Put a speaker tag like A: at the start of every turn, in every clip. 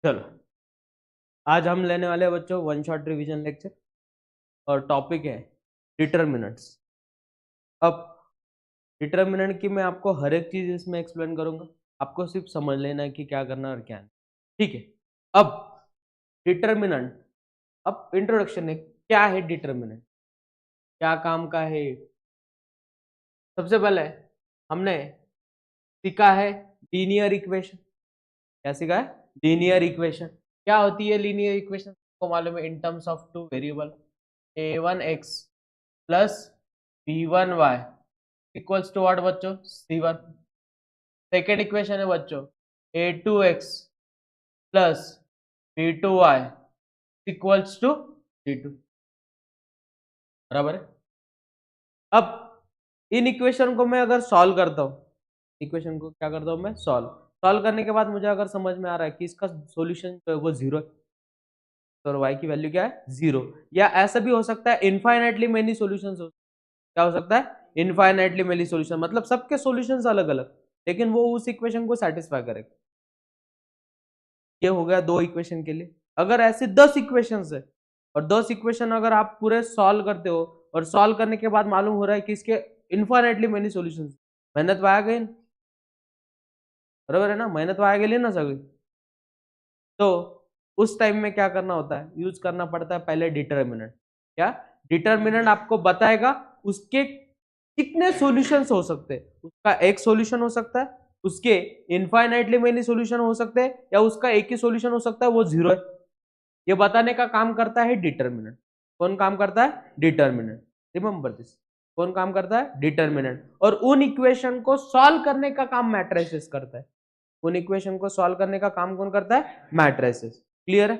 A: चलो, आज हम लेने वाले हैं बच्चों वन शॉट रिवीजन लेक्चर और टॉपिक है डिटर्मिनेंट्स। अब डिटर्मिनेंट की मैं आपको हर एक चीज इसमें एक्सप्लेन करूंगा, आपको सिर्फ समझ लेना है कि क्या करना है और क्या नहीं। ठीक है। अब डिटर्मिनेंट, अब इंट्रोडक्शन है, क्या है डिटर्मिनेंट, क्या काम का है। सबसे पहले हमने सीखा है लीनियर इक्वेशन। क्या सीखा है? Linear equation. क्या होती है लीनियर इक्वेशन? को मालूम है, in terms of two variable a1x plus b1y equals to what बच्चों? c1। सेकेंड इक्वेशन है बच्चों a2x plus b2y equals to c2। बराबर है। अब इन इक्वेशन को मैं अगर सॉल्व करता हूं, इक्वेशन को क्या करता हूं मैं? सॉल्व करने के बाद मुझे अगर समझ में आ रहा है कि इसका सॉल्यूशन जो है वो जीरो है, तो y की वैल्यू क्या है? जीरो। या ऐसा भी हो सकता है इनफाइनाइटली मेनी सॉल्यूशंस हो, क्या हो सकता है? इनफाइनाइटली मेनी सॉल्यूशन, मतलब सबके सॉल्यूशंस अलग अलग, लेकिन वो उस इक्वेशन को सेटिस्फाई करेगा। ये हो गया दो इक्वेशन के लिए। अगर ऐसे 10 इक्वेशंस है और 10 इक्वेशन अगर आप पूरे सॉल्व करते हो और सॉल्व करने के बाद मालूम हो रहा है कि इसके इनफाइनाइटली मेनी सॉल्यूशंस, मेहनत वाया गई, बराबर है ना? मेहनत वाया गई ना सभी। तो उस टाइम में क्या करना होता है? यूज करना पड़ता है पहले डिटर्मिनेंट। क्या? डिटर्मिनेंट आपको बताएगा उसके कितने सॉल्यूशंस हो सकते हैं। उसका एक सॉल्यूशन हो सकता है, उसके इनफाइनाइटली मेनी सॉल्यूशन हो सकते हैं, या उसका एक ही सॉल्यूशन हो सकता है वो जीरो है। ये बताने का काम करता है डिटर्मिनेंट। कौन काम करता है? डिटर्मिनेंट। Remember this. कौन काम करता है? डिटर्मिनेंट। और उन इक्वेशन को सॉल्व करने का काम मैट्रिसेस करता है। उन इक्वेशन को सॉल्व करने का काम कौन करता है? मैट्रिसेस। क्लियर है?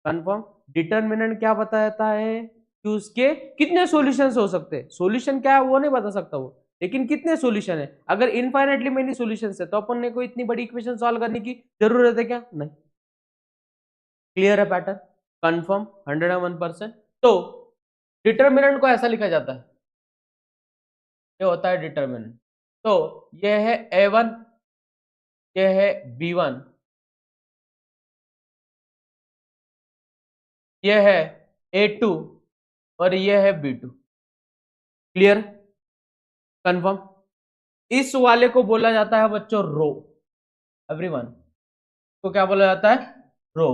A: कंफर्म। डिटर्मिनेंट क्या बताता है कि उसके कितने सॉल्यूशंस हो सकते हैं। सॉल्यूशन क्या है वो नहीं बता सकता वो, लेकिन कितने सॉल्यूशन है। अगर इनफाइनाइटली मेनी सॉल्यूशंस है तो अपन ने कोई इतनी बड़ी इक्वेशन सॉल्व करने की जरूरत है क्या? नहीं। क्लियर है पैटर्न? कंफर्म 101%। तो डिटर्मिनेंट को ऐसा लिखा जाता है, ये होता है डिटर्मिनेंट। तो ये है a1, ये है b1, ये है a2 और ये है b2। क्लियर? कंफर्म। इस वाले को बोला जाता है बच्चों रो। एवरीवन को क्या बोला जाता है? रो।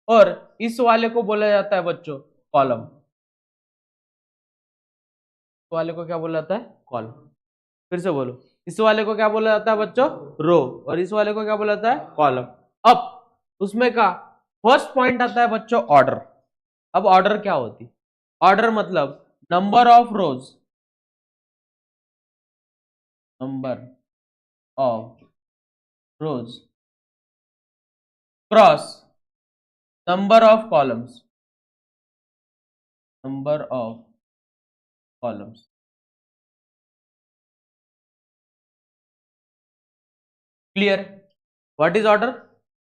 A: और इस वाले को बोला जाता है बच्चों कॉलम। वाले को क्या बोला जाता है? कॉलम। फिर से बोलो, इस वाले को क्या बोला जाता है बच्चों? रो। और इस वाले को क्या बोला जाता है? कॉलम। अब उसमें का फर्स्ट पॉइंट आता है बच्चों ऑर्डर। अब ऑर्डर क्या होती? ऑर्डर मतलब number of rose, number of rose cross number of columns, number of columns. Clear? What is order?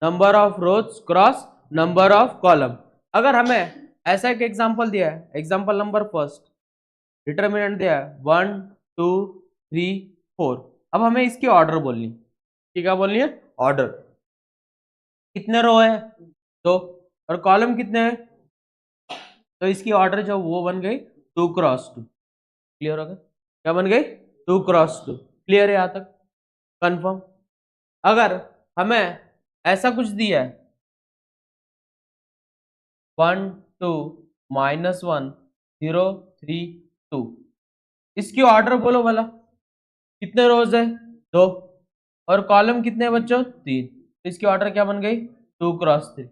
A: Number of rose cross number of column. अगर हमें ऐसा एक एग्जांपल दिया है, एग्जांपल नंबर फर्स्ट, डिटर्मिनेंट दिया है 1 2 3 4। अब हमें इसकी ऑर्डर बोलनी है। क्या बोलनी है? ऑर्डर। कितने रो है? दो। और कॉलम कितने हैं? तो इसकी ऑर्डर जो वो बन गई 2 क्रॉस 2। क्लियर हो गया? क्या बन गई? 2 क्रॉस 2। क्लियर है यहां तक? कंफर्म। अगर हमें ऐसा कुछ दिया है 1 2 -1 0 3 2, इसकी ऑर्डर बोलो भला। कितने रोज है? दो। और कॉलम कितने हैं बच्चों? 3। इसकी ऑर्डर क्या बन गई? 2 क्रॉस 3।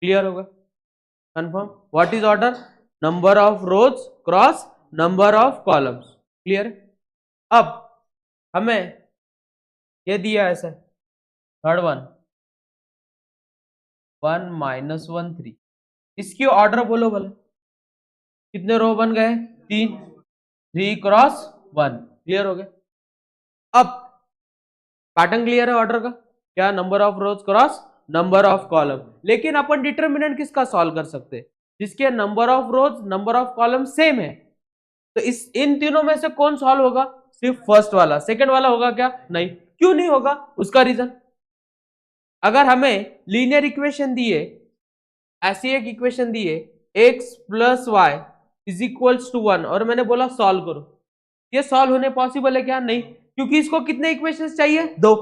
A: क्लियर होगा? Confirm. What is order? Number of rose cross number of columns. Clear? अब हमें ये दिया ऐसा, थर्ड वन 1 -1 3, इसकी ऑर्डर बोलो भला। कितने रो बन गए? 3। 3 क्रॉस 1। क्लियर हो गया? अब पैटर्न क्लियर है ऑर्डर का? क्या? Number of rose cross number of column. लेकिन अपन डिटर्मिनेंट किसका सॉल्व कर सकते हैं? जिसके number of rose number of column same है। तो इस इन तीनों में से कौन सॉल्व होगा? सिर्फ फर्स्ट वाला। सेकंड वाला होगा क्या? नहीं। क्यों नहीं होगा? उसका रीजन अगर हमें लीनियर इक्वेशन दिए, ऐसी एक इक्वेशन दिए x plus Y is equals to 1 और मैंने बोला सॉल्व करो, ये सॉल्व होने पॉसिबल है क्या? नहीं, क्योंकि इसको कितने इक्वेशंस चाहिए? 2,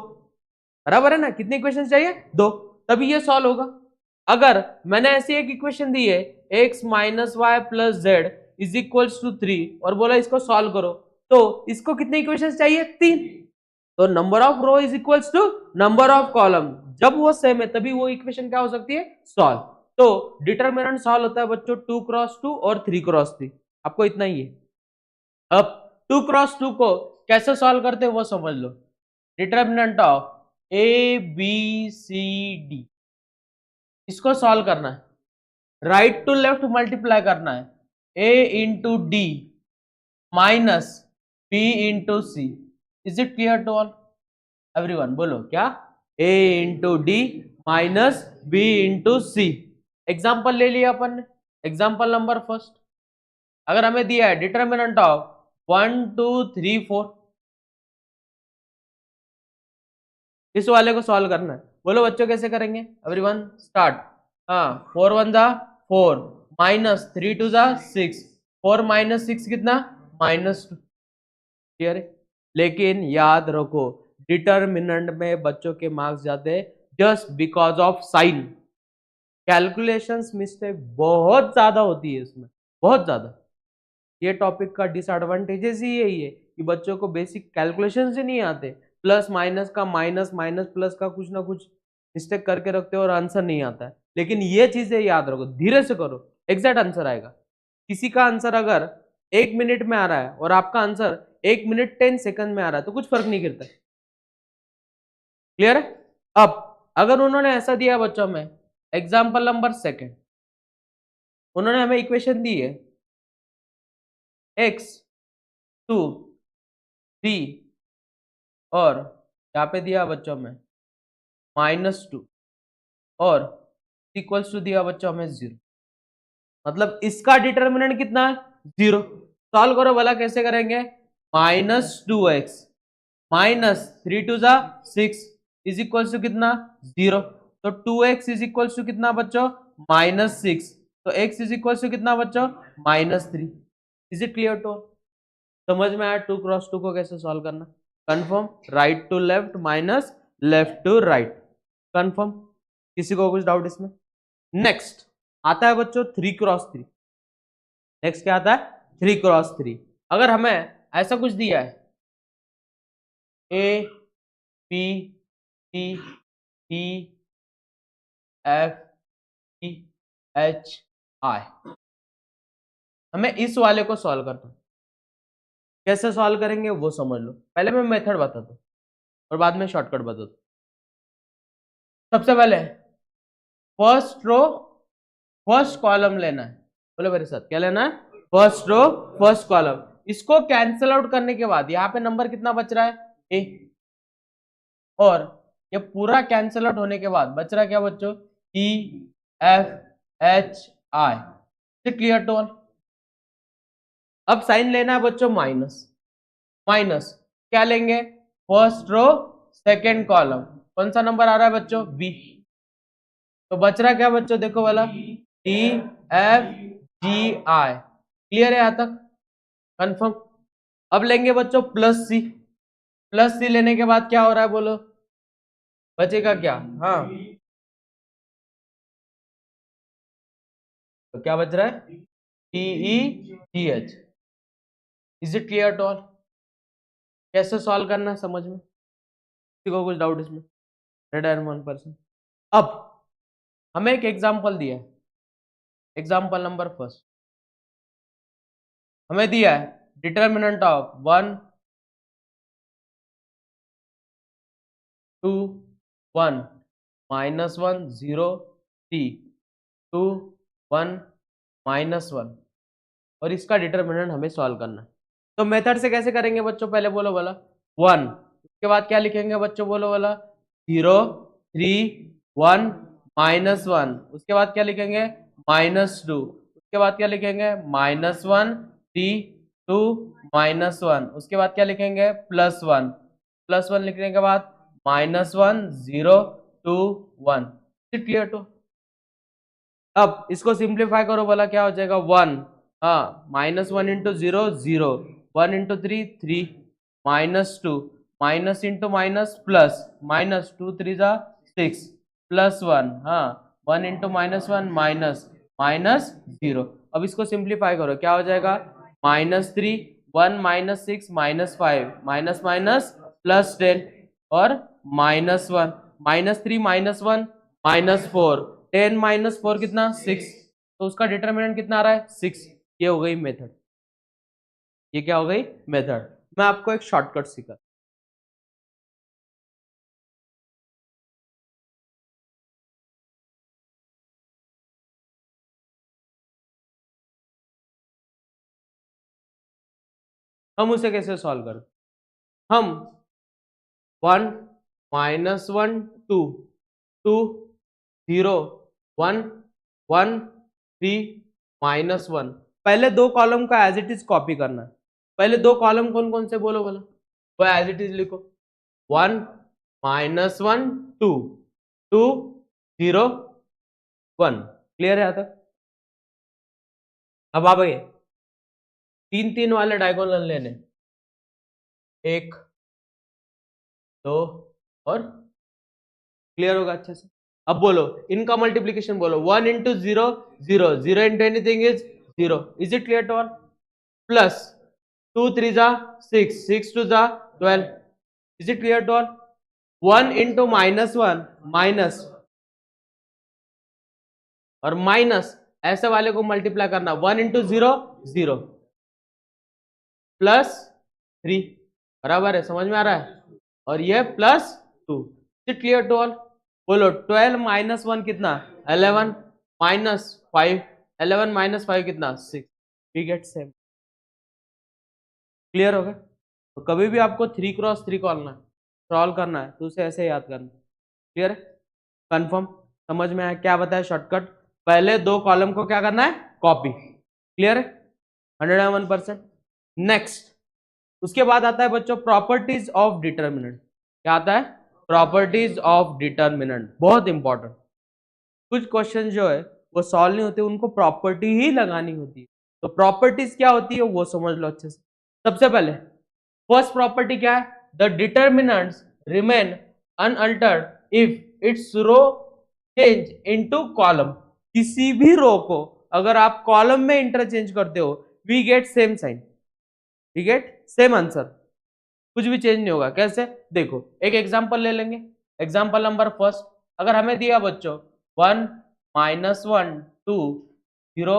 A: बराबर है ना? कितने इक्वेशंस चाहिए? 2, तभी ये सॉल्व होगा। अगर मैंने ऐसी एक इक्वेशन दी है x minus Y plus Z is equals to 3 और बोला इसको सॉल्व करो, तो इसको कितने इक्वेशंस चाहिए? 3। तो number of row is equals to number of column, जब वो सेम है तभी वो इक्वेशन क्या हो सकती है? सॉल्व। तो डिटरमिनेंट सॉल्व होता है बच्चों 2 क्रॉस 2 और 3 क्रॉस 3, आपको इतना ही है। अब 2 क्रॉस 2 को कैसे सॉल्व करते हैं वो समझ लो। Determinant of A B C D, इसको सॉल्व करना है, राइट टू लेफ्ट मल्टीप्लाई करना है, A into D minus B into C. Is it clear to all? Everyone बोलो क्या? a into D minus B into C. Example ले लिया अपन ने, एग्जाम्पल नंबर फर्स्ट। अगर हमें दिया है डिटरमिनेंट ऑफ 1 2 3 4, इस वाले को सॉल्व करना है। बोलो बच्चों कैसे करेंगे? Everyone start. हाँ, 4 1 जा 4 माइनस 3 2 जा 6, 4 माइनस 6 कितना? -2। क्लियर है? लेकिन याद रखो डिटरमिनेंट में बच्चों के मार्क्स जाते हैं just because of sine. Calculations mistake बहुत ज्यादा होती है इसमें, बहुत ज्यादा। ये टॉपिक का डिसएडवांटेजेस ही यही है कि बच्चों को बेसिक कैलकुलेशन से नहीं आते, प्लस माइनस का माइनस, माइनस प्लस का कुछ ना कुछ मिस्टेक करके रखते हो और आंसर नहीं आता है। लेकिन ये चीजें याद रखो, धीरे से करो, एग्जैक्ट आंसर आएगा। किसी का आंसर अगर 1 मिनट में आ रहा है और आपका आंसर 1 मिनट 10 सेकंड में आ रहा है तो कुछ फर्क नहीं गिरता। क्लियर है? अब अगर उन्होंने ऐसा दिया बच्चों में, एग्जाम्पल नंबर सेकंड, उन्होंने हमें इक्वेशन दी है x 2 3 और यहाँ पे दिया बच्चों में -2 और इक्वल्स टू दिया बच्चों में 0, मतलब इसका डिटरमिनेंट कितना है? 0। सॉल्व करो भला, कैसे करेंगे? -2x माइनस 3 2 जा 6 इज इक्वल्स टू कितना? 0। तो 2x इज इक्वल्स टू कितना बच्चों? -6। तो x इज इक्वल्स टू कितना बच्चों? -3। Is it clear to? समझ में आया 2 क्रॉस 2 को कैसे सॉल्व करना? Confirm? Right to left minus left to right, confirm? किसी को कुछ डाउट इसमें? नेक्स्ट आता है बच्चों 3 क्रॉस 3। नेक्स्ट क्या आता है? 3 क्रॉस 3। अगर हमें ऐसा कुछ दिया है A B C D F E H I, हमें इस वाले को सॉल्व करना है। कैसे सॉल्व करेंगे वो समझ लो। पहले मैं मेथड बताता हूँ और बाद में शॉर्टकट बताता हूँ। सबसे पहले फर्स्ट रो फर्स्ट कॉलम लेना है। बोलो मेरे साथ, क्या लेना है? First row first column. इसको कैंसिल आउट करने के बाद यहाँ पे नंबर कितना बच रहा है? ए। और ये पूरा कैंसिल आउट होने के बाद बच रहा है क्या बच्चों? E F H I. Clear to all? अब साइन लेना है बच्चों माइनस। माइनस क्या लेंगे? First row second column. कौन सा नंबर आ रहा है बच्चों? बी। तो बच रहा क्या बच्चों? देखो वाला डी एफ जी आई। क्लियर है यहां तक? कंफर्म? अब लेंगे बच्चों प्लस सी। प्लस सी लेने के बाद क्या हो रहा है बोलो? बचेगा क्या? हाँ, तो क्या बच रहा है? T E G H. Is it clear to all? कैसे सॉल्व करना है समझ में? किसी को कुछ डाउट इसमें? Red and 1%। अब हमें एक एग्जाम्पल दिया है, एग्जाम्पल नंबर फर्स्ट। हमें दिया है डिटरमिनेंट ऑफ 1 2 1 -1 0 3 2 1 -1 और इसका डिटरमिनेंट हमें सॉल्व करना है। तो मेथड से कैसे करेंगे बच्चों? पहले बोलो वाला 1, उसके बाद क्या लिखेंगे बच्चों? बोलो वाला 0 3 1 -1, उसके बाद क्या लिखेंगे? -2, उसके बाद क्या लिखेंगे? -1 3 2 -1, उसके बाद क्या लिखेंगे? +1 लिखने के बाद -1 0 2 1। Clear to? अब इसको सिंप्लीफाई करो, बोला क्या हो जाएगा 1, हाँ -1 into 0 0, 1 into 3 3, -2, minus into minus plus, -2 3 जा 6, +1, हाँ 1 इंटू -1 माइनस 0। अब इसको सिंप्लीफाई करो, क्या हो जाएगा -3, 1 -6 -5, माइनस माइनस +10 और -1, -3 -1 -4, 10 -4 कितना 6, तो उसका डिटरमिनेंट कितना आ रहा है 6। ये हो गई मेथड, ये क्या हो गई मेथड। मैं आपको एक शॉर्टकट सिखा, हम उसे कैसे सॉल्व करें। हम 1 -1 2 2 0 1 1 3 -1, पहले दो कॉलम का एज इट इज कॉपी करना है। पहले दो कॉलम कौन कौन से बोलो बोलो, वो एज इट इज लिखो, 1 -1 2 2 0 1। क्लियर है यहाँ तक? अब आप आइए 3 3 वाले डायगोनल लेने, 1 2 और, क्लियर होगा अच्छे से। अब बोलो इनका मल्टीप्लीकेशन बोलो, 1 into 0 0, 0 into anything is 0। Is it clear to all? Plus 2 3 जा 6, 6 2 जा 12। Is it clear to all? 1 into -1 minus और माइनस, ऐसे वाले को मल्टीप्लाई करना, 1 इंटू 0 0 +3, बराबर है, समझ में आ रहा है? और ये +2। Is it clear to all? बोलो 12 -1 कितना 11, -5, 11 -5 कितना 6। We get same. क्लियर हो गया? तो कभी भी आपको 3x3 कॉलना सॉल्व करना है तो उसे ऐसे याद करना। क्लियर है? कंफर्म? समझ में आया क्या बताया शॉर्टकट? पहले दो कॉलम को क्या करना है कॉपी। क्लियर है? 101%। नेक्स्ट, उसके बाद आता है बच्चों प्रॉपर्टीज ऑफ डिटर्मिनेंट। क्या आता है? प्रॉपर्टीज ऑफ डिटर्मिनेंट, बहुत इंपॉर्टेंट। कुछ क्वेश्चन जो है वो सॉल्व नहीं होते, उनको प्रॉपर्टी ही लगानी होती है। तो प्रॉपर्टीज क्या होती है वो समझ लो अच्छे से। सबसे पहले फर्स्ट प्रॉपर्टी क्या है? The determinants remain unaltered if its row change into column. किसी भी रो को अगर आप कॉलम में इंटरचेंज करते हो, we get same sign, we get same answer, कुछ भी चेंज नहीं होगा। कैसे? देखो एक एग्जांपल ले लेंगे। एग्जांपल नंबर फर्स्ट, अगर हमें दिया बच्चों 1 -1 2 0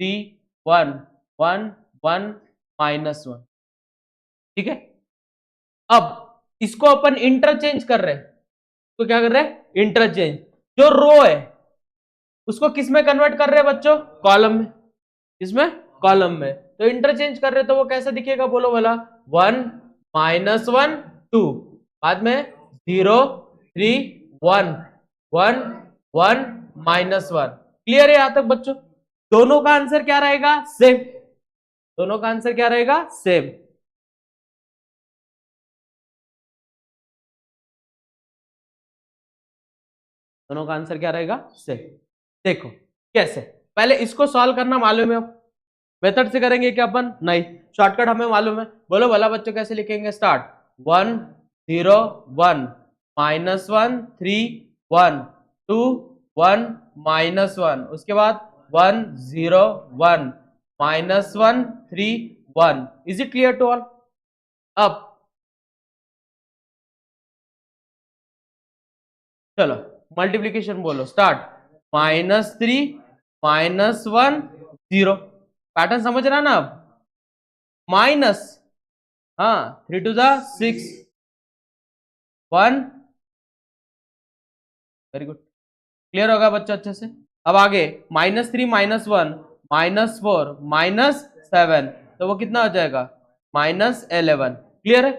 A: 3 1 1 1 -1, ठीक है। अब इसको अपन इंटरचेंज कर रहे हैं, तो क्या कर रहे हैं इंटरचेंज। जो रो है उसको किस में कन्वर्ट कर रहे हैं बच्चों? कॉलम में। किसमें? कॉलम में। तो इंटरचेंज कर रहे तो वो कैसा दिखेगा बोलो भला? 1 -1 2, बाद में 0 3 1 1 1 -1। क्लियर है यहां तक बच्चों? दोनों का आंसर क्या रहेगा? सेम। दोनों का आंसर क्या रहेगा? सेम। दोनों का आंसर क्या रहेगा? सेम। देखो कैसे, पहले इसको सॉल्व करना मालूम है, मेथड से करेंगे क्या अपन? नहीं, शॉर्टकट हमें मालूम है। बोलो भला बच्चों कैसे लिखेंगे? स्टार्ट 1 0 1 -1 3 1 2 1 -1, उसके बाद 1 0 1 -1 3 1। Is it clear to all? अब चलो मल्टीप्लीकेशन बोलो, स्टार्ट -3 -1 0। पैटर्न समझ रहा ना? अब माइनस, हाँ 3 2 जा 6 1, वेरी गुड। क्लियर होगा बच्चों अच्छे से? अब आगे -3 -1 -4 -7, तो वो कितना हो जाएगा? -11। क्लियर है?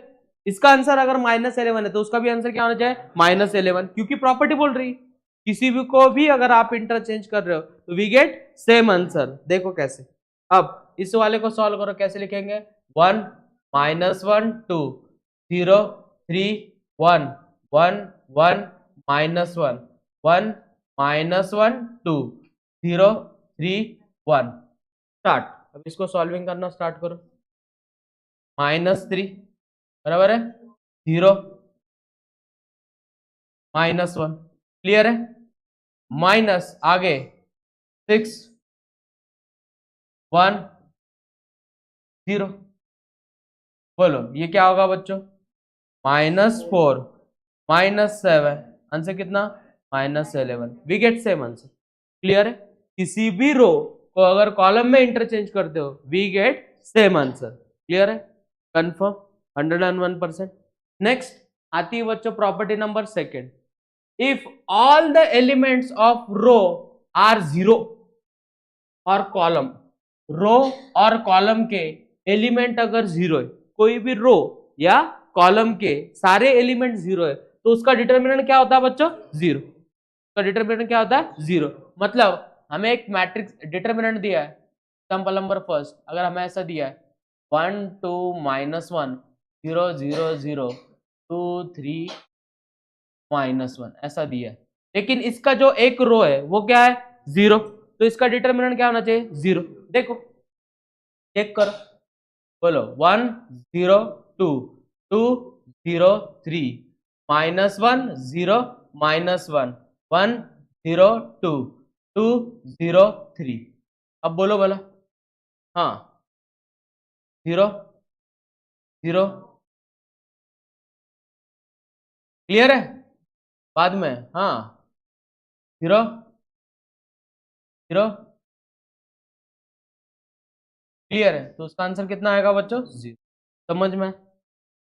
A: इसका आंसर अगर -11 है तो उसका भी आंसर क्या होना चाहिए? -11, क्योंकि प्रॉपर्टी बोल रही है किसी भी को भी अगर आप इंटरचेंज कर रहे हो तो वी गेट सेम आंसर। देखो कैसे, अब इस वाले को सॉल्व करो, कैसे लिखेंगे? 1 -1 2 0 3 1 1 1 -1 1 -1 2 0 3 1 स्टार्ट। अब इसको सॉल्विंग करना स्टार्ट करो। -3 बराबर है 0 -1 क्लियर है। माइनस आगे 6 1 0 बोलो ये क्या होगा बच्चों? -4 -7 आंसर कितना? -11 we get same answer. Clear है। किसी भी रो को अगर कॉलम में इंटरचेंज करते हो we get same answer. Clear है, कंफर्म 101%। नेक्स्ट आती है बच्चों property number second. If all the elements of row are 0 और कॉलम, रो और कॉलम के एलिमेंट अगर 0 है, कोई भी रो या कॉलम के सारे एलिमेंट 0 है तो उसका डिटरमिनेंट क्या होता है बच्चों? 0। उसका डिटरमिनेंट क्या होता है? 0। मतलब हमें एक मैट्रिक्स डिटरमिनेंट दिया है, एग्जांपल नंबर फर्स्ट, अगर हमें ऐसा दिया है 1 2 -1 0 0 0 2 3 -1 ऐसा दिया है, लेकिन इसका जो एक रो है वो क्या है? 0। तो इसका डिटरमिनेंट क्या होना चाहिए? 0। देखो चेक करो, बोलो 1 0 2 2 0 3 -1 0 -1 1 0 2 2 0 3। अब बोलो बोला, हाँ 0 0 क्लियर है। बाद में हाँ 0 0 क्लियर है। तो उसका आंसर कितना आएगा बच्चों? 0। समझ में?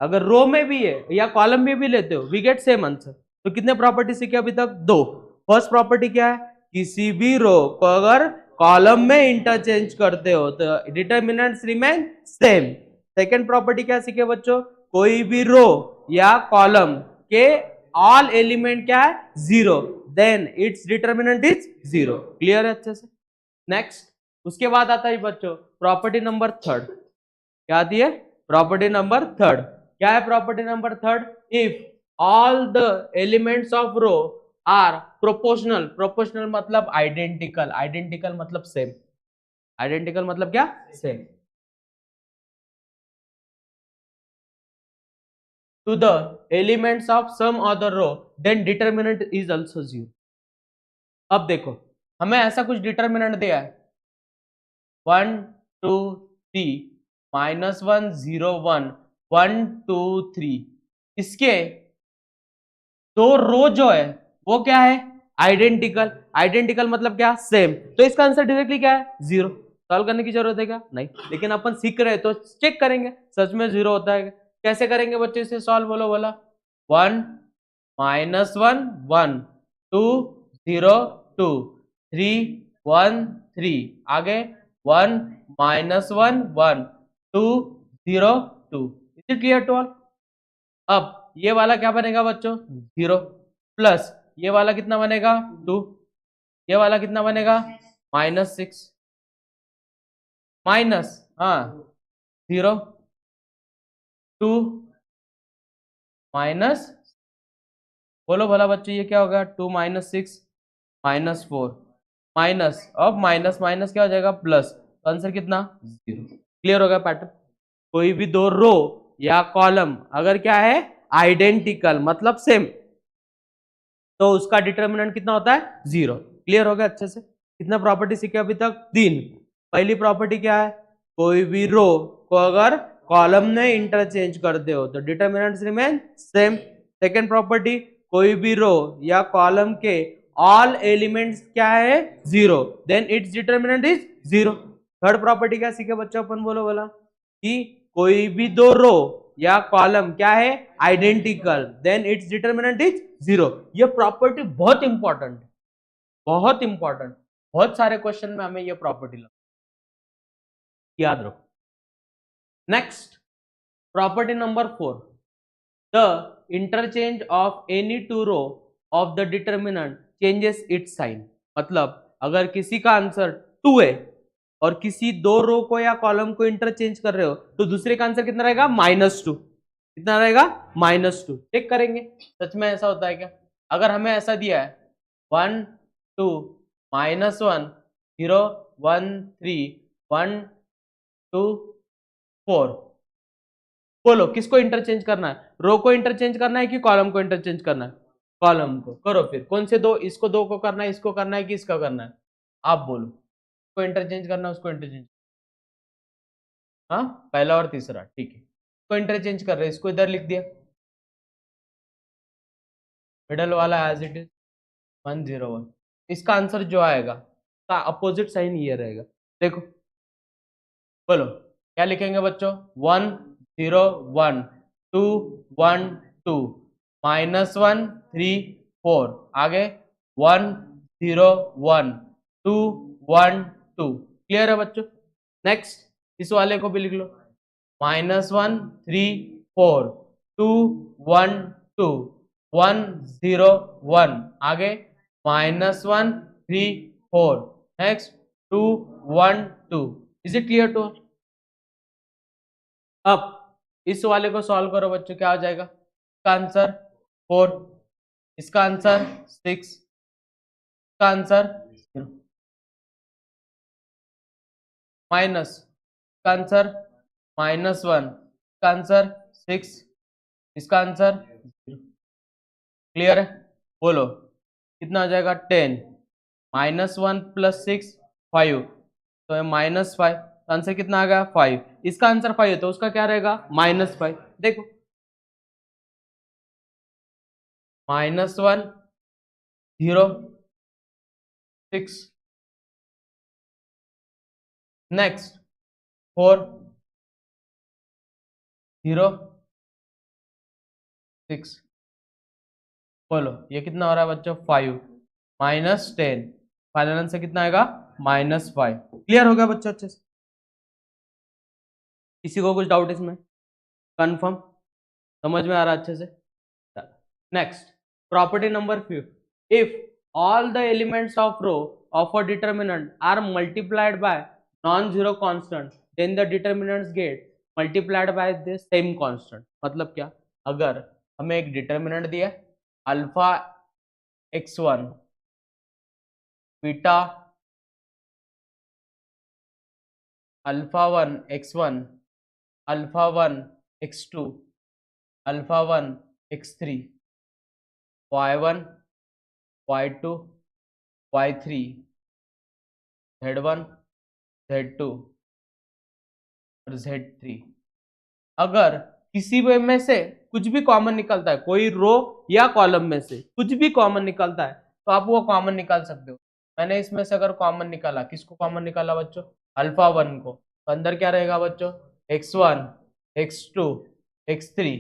A: अगर रो में भी है या कॉलम में भी लेते हो वी गेट सेम आंसर। तो कितने प्रॉपर्टी सीखे अभी तक? 2। फर्स्ट प्रॉपर्टी क्या है? किसी भी रो को अगर कॉलम में इंटरचेंज करते हो तो determinants remain same. Second property क्या सीखे बच्चों? कोई भी रो या कॉलम के ऑल एलिमेंट क्या है? 0, then its determinant is 0। Clear है अच्छे से। नेक्स्ट उसके बाद आता है बच्चों प्रॉपर्टी नंबर थर्ड। क्या आती है? Property number third. क्या है property number third? If all the elements of row are proportional, proportional मतलब आइडेंटिकल, आइडेंटिकल मतलब सेम, आइडेंटिकल मतलब क्या? Same, to the elements of some other row then determinant is also 0। अब देखो हमें ऐसा कुछ डिटरमिनेंट दिया है 1 2 3 -1 0 1 1 2 3, इसके दो रो जो है वो क्या है? आइडेंटिकल। आइडेंटिकल मतलब क्या? सेम। तो इसका आंसर डायरेक्टली क्या है? 0। सॉल्व करने की जरूरत है क्या? नहीं, लेकिन अपन सीख रहे हैं तो चेक करेंगे सच में 0 होता है। कैसे करेंगे बच्चे इसे सॉल्व? बोलो बोला 1 -1 1 2 0 2 3 1 3 आगे 1 -1 1 2 0 2। Is it clear to all? अब ये वाला क्या बनेगा बच्चों? 0 प्लस ये वाला कितना बनेगा? 2। ये वाला कितना बनेगा? -6 माइनस हाँ 0 2 माइनस, बोलो भला बच्चों ये क्या होगा? 2 -6 -4 माइनस, अब माइनस माइनस क्या हो जाएगा? प्लस। तो आंसर कितना? 0। क्लियर होगा पैटर्न? कोई भी दो रो या कॉलम अगर क्या है? आइडेंटिकल मतलब सेम, तो उसका डिटर्मिनेंट कितना होता है? 0। क्लियर हो गया अच्छे से? कितना प्रॉपर्टी सीखे अभी तक? 3। पहली प्रॉपर्टी क्या है? कोई भी रो को अगर कॉलम में इंटरचेंज करते हो तो determinants remain same. Second property, कोई भी रो या कॉलम के ऑल एलिमेंट्स क्या है? 0, then its determinant is 0। Third property क्या सीखे बच्चों अपन? बोलो बोला कि कोई भी दो रो या कॉलम क्या है? Identical, then its determinant is 0। ये प्रॉपर्टी बहुत इंपॉर्टेंट है, बहुत इंपॉर्टेंट। बहुत सारे क्वेश्चन में हमें ये प्रॉपर्टी याद रखो। Next property number 4, the interchange of any two row of the determinant changes its sign. मतलब अगर किसी का आंसर 2 है और किसी दो रो को या कॉलम को इंटरचेंज कर रहे हो तो दूसरे का आंसर कितना रहेगा? -2। कितना रहेगा? -2। चेक करेंगे सच में ऐसा होता है क्या? अगर हमें ऐसा दिया है 1 2 -1 0 1 3 1 2 4, बोलो किसको इंटरचेंज करना है? रो को इंटरचेंज करना है कि कॉलम को इंटरचेंज करना है? कॉलम को। करो फिर, कौन से दो? इसको दो को करना है, इसको करना है कि इसका करना है? आप बोलो, को इंटरचेंज करना है, उसको इंटरचेंज। हाँ, पहला और तीसरा, ठीक है। को इंटरचेंज कर रहे हैं, इसको इधर लिख दिया, मिडल वाला एज इट इज 1 0 1। इसका आंसर जो आएगा का अपोजिट साइन ये रहेगा। देखो, बोलो क्या लिखेंगे बच्चों? 1 0 1 2 1 2 -1 3 4, आगे 1 0 1 2 1 2। क्लियर है बच्चों? नेक्स्ट इस वाले को भी लिख लो, -1 3 4 2 1 2 1 0 1, आगे -1 3 4, next 2 1 2। Is it clear to? अब इस वाले को सॉल्व करो बच्चों, क्या आ जाएगा? इसका आंसर 4, इसका आंसर 6, इसका आंसर माइनस, इसका आंसर -1, इसका आंसर 6, इसका आंसर 0। क्लियर है? बोलो कितना आ जाएगा? 10 -1 + 6 5, तो -5, आंसर कितना आ गया? 5। इसका आंसर 5 है तो उसका क्या रहेगा? -5। देखो, -1 0 6, नेक्स्ट 4 0 6। बोलो ये कितना हो रहा है बच्चों? 5 -10, फाइनल आंसर कितना आएगा? -5। क्लियर हो गया बच्चों अच्छे से? किसी को कुछ डाउट इसमें? कंफर्म? समझ में आ रहा है अच्छे से? Next, property number 5, if all the elements of row of a determinant are multiplied by non-zero constant, then the determinants get multiplied by the same constant। मतलब क्या? अगर हमें एक डिटर्मिनेंट दिया alpha x1 beta alpha 1 x1 alpha 1 x2 alpha 1 x3 y1 y2 y3 z1 z2 और z3, अगर किसी में से कुछ भी कॉमन निकलता है, कोई रो या कॉलम में से कुछ भी कॉमन निकलता है, तो आप वो कॉमन निकाल सकते हो। मैंने इसमें से अगर कॉमन निकाला, किसको कॉमन निकाला बच्चों? अल्फा 1 को, तो अंदर क्या रहेगा बच्चों? x1 x2 x3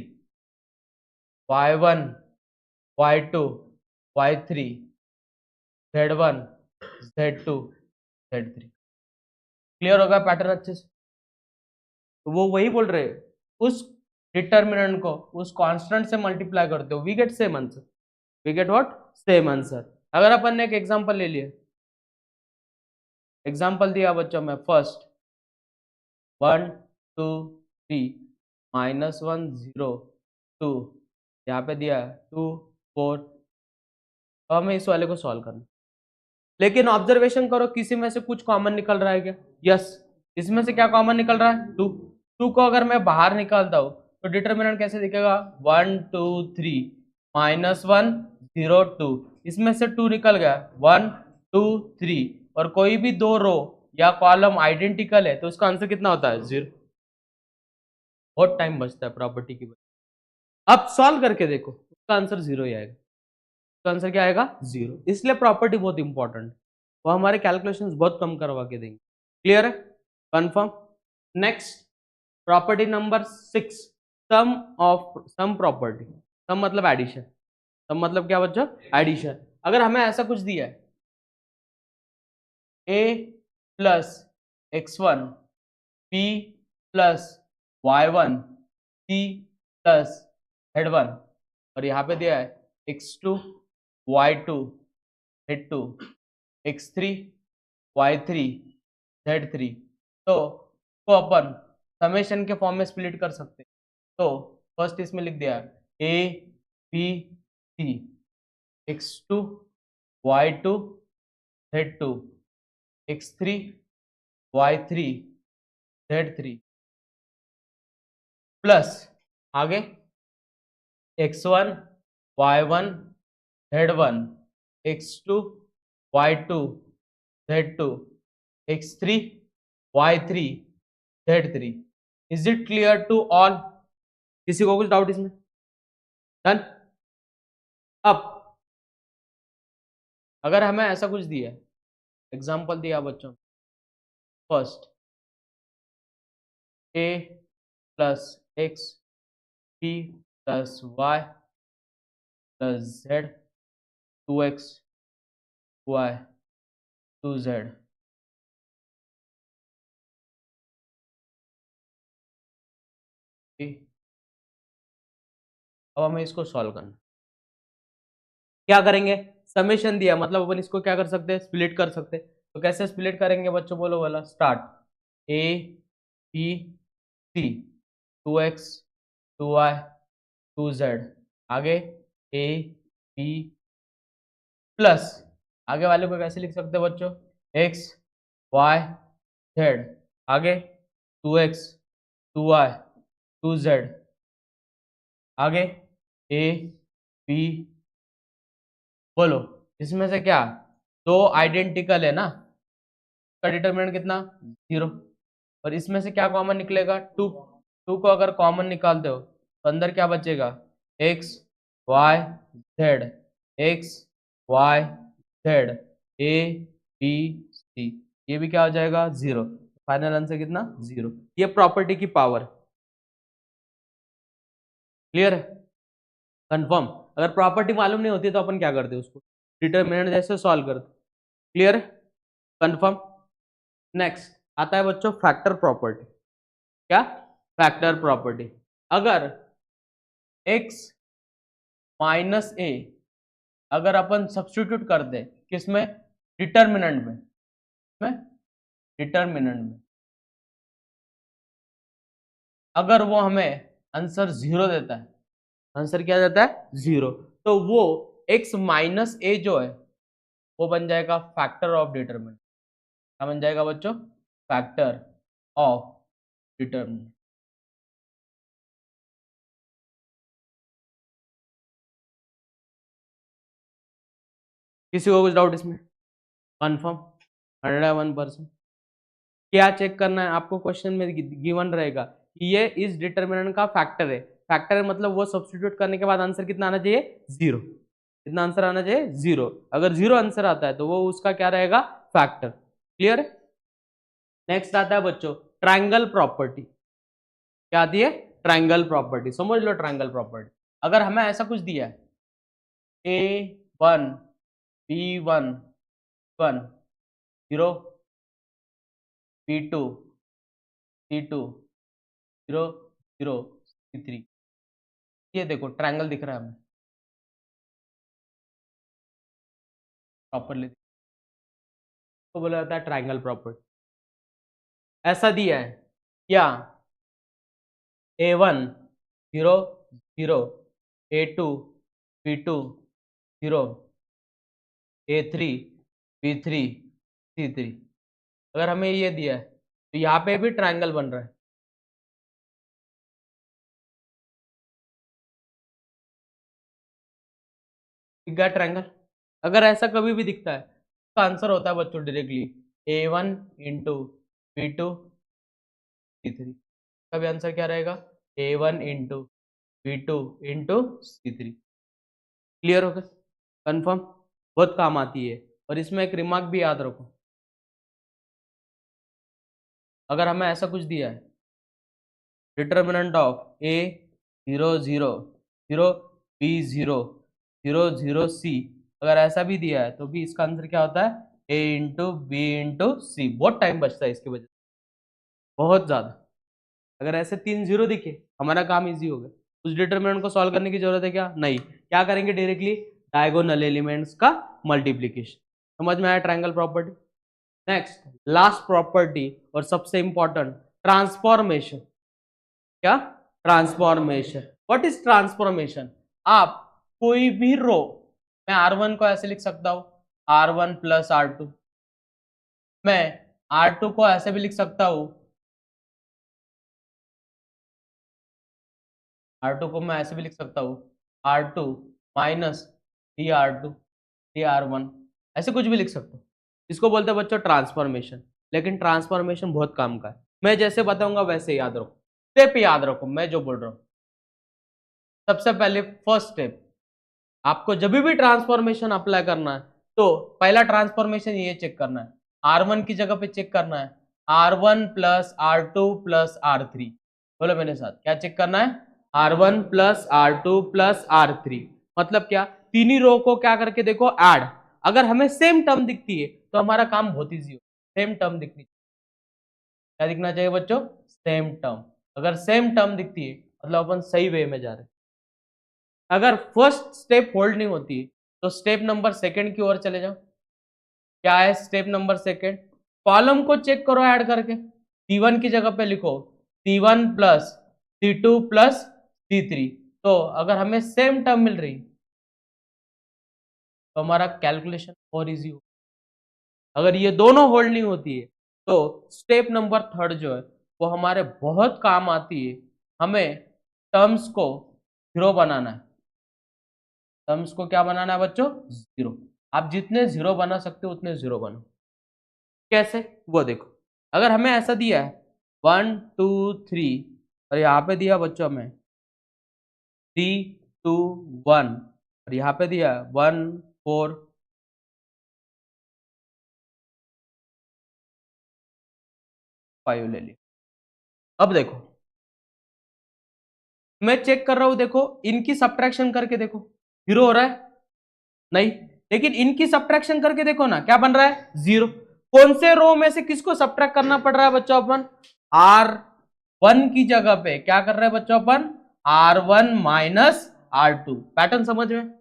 A: y1 y2 y3 z1 z2 z3। Clear होगा पैटर्न अच्छे से? तो वो वही बोल रहे हैं, उस डिटर्मिनेंट को उस कांस्टेंट से मल्टीप्लाई करते हो, we get same answer. We get what? Same answer. अगर अपन ने एक एग्जांपल ले लिया, एग्जांपल दिया बच्चों में फर्स्ट 1 2 3 -1 0 2, यहाँ पे दिया है 2 4। अब हमें इस वाले को सॉल्व करना, लेकिन ऑब्जर्वेशन करो किसी में से कुछ कॉमन निकल रहा है क्या? यस, इसमें से क्या कॉमन निकल रहा है? 2। 2 को अगर मैं बाहर निकालता हूं तो डिटर्मिनेंट कैसे दिखेगा? 1 2 3 -1 0 2, इसमें से 2 निकल गया, 1 2 3, और कोई भी दो रो या कॉलम आइडेंटिकल है तो उसका आंसर कितना होता है? 0। बहुत टाइम बचता है प्रॉपर्टी की वजह। अब सॉल्व करके देखो, उसका आंसर 0 ही आएगा। तो आंसर क्या आएगा? 0। इसलिए प्रॉपर्टी बहुत इंपॉर्टेंट, वो हमारे कैलकुलेशंस बहुत कम करवा के देंगे। क्लियर है? Confirm? Next, property number 6, sum of sum property. Sum मतलब एडिशन। सम मतलब क्या बच्चों? एडिशन। अगर हमें ऐसा कुछ दिया है a plus x1 b plus y1 c plus z1, और यहाँ पे दिया है x2 y2 z2 x3 y3 z3, तो अपन समेशन के फॉर्म में स्प्लिट कर सकते हैं। तो फर्स्ट इसमें लिख दिया a b c, x2 y2 z2 x3 y3 z3 plus आगे x1 y1 z1 x2 y2 z2 x3 y3 z3। Is it clear to all? किसी को कुछ डाउट इसमें? डन। अब अगर हमें ऐसा कुछ दिया है, एग्जांपल दिया बच्चों, first a plus x b plus y plus z 2x y 2z। अब हमें इसको सॉल्व करना, क्या करेंगे? समेशन दिया मतलब अपन इसको क्या कर सकते हैं, स्प्लिट कर सकते हैं। तो कैसे स्प्लिट करेंगे बच्चों, बोलो वाला start. a b c 2x 2y 2z आगे a b प्लस आगे वाले को कैसे लिख सकते हैं बच्चों, x y z आगे 2x 2y 2z आगे a b, बोलो इसमें से क्या दो आइडेंटिकल है ना, का डिटरमिनेंट कितना 0, और इसमें से क्या कॉमन निकलेगा 2। 2 को अगर कॉमन निकालते हो तो अंदर क्या बचेगा x y z x y z a b c, ये भी क्या हो जाएगा 0। फाइनल आंसर कितना 0। ये प्रॉपर्टी की पावर। क्लियर है? कंफर्म। अगर प्रॉपर्टी मालूम नहीं होती तो अपन क्या करते उसको डिटरमिनेंट जैसे सॉल्व करते। क्लियर है? कंफर्म। नेक्स्ट आता है बच्चों फैक्टर प्रॉपर्टी। क्या? Factor property. अगर x माइनस ए अगर अपन सब्स्टिट्यूट कर दे किसमें, डिटरमिनेंट में डिटरमिनेंट में, अगर वो हमें आंसर 0 देता है, आंसर क्या देता है 0, तो वो x माइनस ए जो है वो बन जाएगा फैक्टर ऑफ डिटरमिनेंट। क्या बन जाएगा बच्चों? Factor of determinant. किसी को कुछ डाउट इसमें? कंफर्म 101%। क्या चेक करना है आपको, क्वेश्चन में गिवन रहेगा कि ये इस डिटरमिनेंट का फैक्टर है। फैक्टर है मतलब वो सब्स्टिट्यूट करने के बाद आंसर कितना आना चाहिए 0। कितना आंसर आना चाहिए 0। अगर 0 आंसर आता है तो वो उसका क्या रहेगा फैक्टर। क्लियर? नेक्स्ट आता है बच्चों ट्रायंगल प्रॉपर्टी। क्या आती है? Triangle property. समझ लो ट्रायंगल प्रॉपर्टी। अगर हमें ऐसा कुछ दिया है a1 b1 1 0 b2 c2 0 0 c3, ये देखो ट्रायंगल दिख रहा है हमें प्रॉपरली, तो बोला जाता है ट्रायंगल प्रॉपर्टी। ऐसा दिया है क्या a1 0 0 a2 b2 0 a3 b3 c3, अगर हमें ये दिया है तो यहाँ पे भी ट्रायंगल बन रहा है। दिख गया ट्रायंगल? अगर ऐसा कभी भी दिखता है तो आंसर होता है बच्चों directly a1 into b2 c3। कभी आंसर क्या रहेगा a1 into b2 into c3। Clear हो गया? कंफर्म। बहुत काम आती है। और इसमें एक रिमार्क भी याद रखो, अगर हमें ऐसा कुछ दिया है determinant of a 0 0 0 b 0 0 0 c, अगर ऐसा भी दिया है तो भी इसका आंसर क्या होता है a इंटू बी इंटू सी। बहुत टाइम बचता है इसके वजह से, बहुत ज्यादा। अगर ऐसे 3 0 दिखे हमारा काम इजी हो गया। उस डिटरमिनेंट को सॉल्व करने की जरूरत है क्या? नहीं। क्या करेंगे डायरेक्टली डायगोनल एलिमेंट्स का मल्टीप्लीकेशन। समझ में आया triangle property? Next last property और सबसे इंपॉर्टेंट ट्रांसफॉर्मेशन। क्या? ट्रांसफॉर्मेशन। What is transformation? आप कोई भी रो मैं R1 को ऐसे लिख सकता हूँ R1 प्लस R2, मैं R2 को ऐसे भी लिख सकता हूँ, R2 को मैं ऐसे भी लिख सकता हूँ R2 माइनस DR2 DR1, ऐसे कुछ भी लिख सकता हूँ। इसको बोलते हैं बच्चों ट्रांसफॉर्मेशन, लेकिन ट्रांसफॉर्मेशन बहुत काम का है। मैं जैसे बताऊंगा वैसे याद रखो, स्टेप याद रखो मैं जो बोल रहा हूँ। सबसे पहले फर्स्ट स्टेप, आपको जब भी ट्रांसफॉर्मेशन अप्लाई करना है तो पहला ट्रांसफॉर्मेशन ये चेक करना है, R1 की जगह पे चेक करना है R1 plus R2 plus R3। बोलो मेरे साथ, क्या चेक करना है? R1 plus R2 plus R3। मतलब क्या? तीन ही रो को क्या करके देखो, ऐड। अगर हमें सेम टर्म दिखती है तो हमारा काम बहुत ईजी हो। सेम टर्म दिखनी, क्या दिखना चाहिए बच्चों? Same term. अगर सेम टर्म दिखती है मतलब अपन सही वे में जा रहे हैं। अगर फर्स्ट स्टेप होल्ड नहीं होती तो स्टेप नंबर सेकंड की ओर चले जाओ। क्या है स्टेप नंबर सेकंड? कॉलम को चेक करो ऐड करके, C1 की जगह पे लिखो C1 plus C2 plus C3। तो अगर हमें सेम टर्म मिल रही तो हमारा कैलकुलेशन और इजी हो। अगर ये दोनों होल्ड नहीं होती है तो स्टेप नंबर थर्ड जो है वो हमारे बहुत काम आती है। हमें टर्म्स को जीरो बनाना है। टर्म्स को क्या बनाना है बच्चों? जीरो। आप जितने जीरो बना सकते हो उतने जीरो बनो। कैसे वो देखो, अगर हमें ऐसा दिया है 1 2 3 और यहाँ पे दिया बच्चों हमें 3 2 1 और यहाँ पे दिया 1 4 5 ले लिया। अब देखो मैं चेक कर रहा हूं, देखो इनकी सब्ट्रैक्शन करके देखो जीरो हो रहा है नहीं, लेकिन इनकी सब्ट्रैक्शन करके देखो ना क्या बन रहा है? जीरो। कौन से रो में से किसको सब्ट्रैक्ट करना पड़ रहा है बच्चों? अपन R1 की जगह पे क्या कर रहे हैं बच्चों? अपन R1 माइनस R2। पैटर्न समझ में?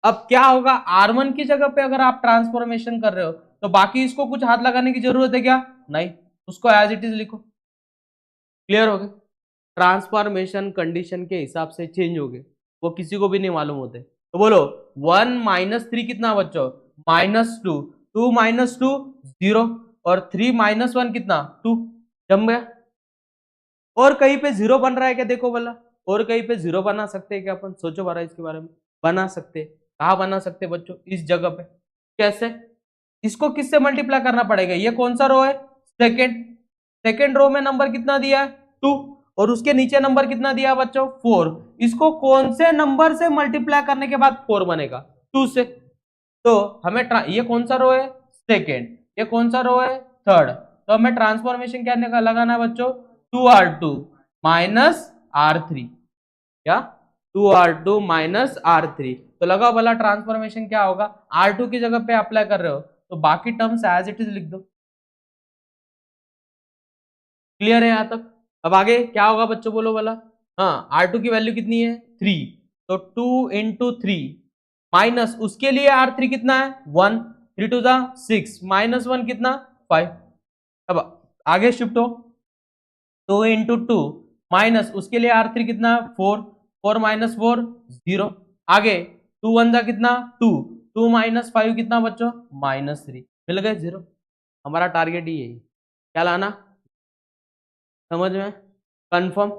A: अब क्या होगा, R1 की जगह पे अगर आप ट्रांसफॉर्मेशन कर रहे हो तो बाकी इसको कुछ हाथ लगाने की जरूरत है क्या? नहीं, उसको एज इट इज लिखो। क्लियर हो गया? ट्रांसफॉर्मेशन कंडीशन के हिसाब से चेंज हो गए, वो किसी को भी नहीं मालूम होते। तो बोलो 1 माइनस 3 कितना बच्चों? -2। 2 माइनस 2 0 और 3 माइनस 1 कितना? 2। जम गया। और कहीं पे जीरो बन रहा है क्या? देखो बोला, और कहीं पे जीरो बना सकते हैं क्या अपन? सोचो बारा इसके बारे में। बना सकते। कहा बना सकते बच्चों? इस जगह पे। कैसे? इसको किससे मल्टीप्लाई करना पड़ेगा? ये कौन सा रो है? सेकेंड। सेकेंड रो में नंबर कितना दिया है? 2 और उसके नीचे नंबर कितना दिया बच्चों? 4। इसको कौन से नंबर से मल्टीप्लाई करने के बाद 4 बनेगा? 2 से। तो हमें ये कौन सा रो है? सेकेंड। ये कौन सा रो है? थर्ड। तो हमें ट्रांसफॉर्मेशन क्या लगाना है बच्चों? 2R2 minus R3। क्या? 2R2 minus R3। तो लगाओ भला ट्रांसफॉर्मेशन क्या होगा? R2 की जगह पे अप्लाई कर रहे हो तो बाकी टर्म्स एज इट इज लिख दो। क्लियर है यहां तक? अब आगे क्या होगा बच्चों? बोलो वाला। हाँ, R2 की वैल्यू कितनी है? 3। तो 2 इंटू 3 माइनस उसके लिए R3 कितना है? 1। 3 टू 6 माइनस 1 कितना? 5। अब आगे शिफ्ट हो, 2 इंटू 2 माइनस उसके लिए R3 कितना? 4। 4 माइनस 4 0। आगे 2 1 जा कितना? 2। 2 माइनस 5 कितना बच्चों? -3। मिल गए जीरो। हमारा टारगेट ही यही, क्या लाना? समझ में? कंफर्म?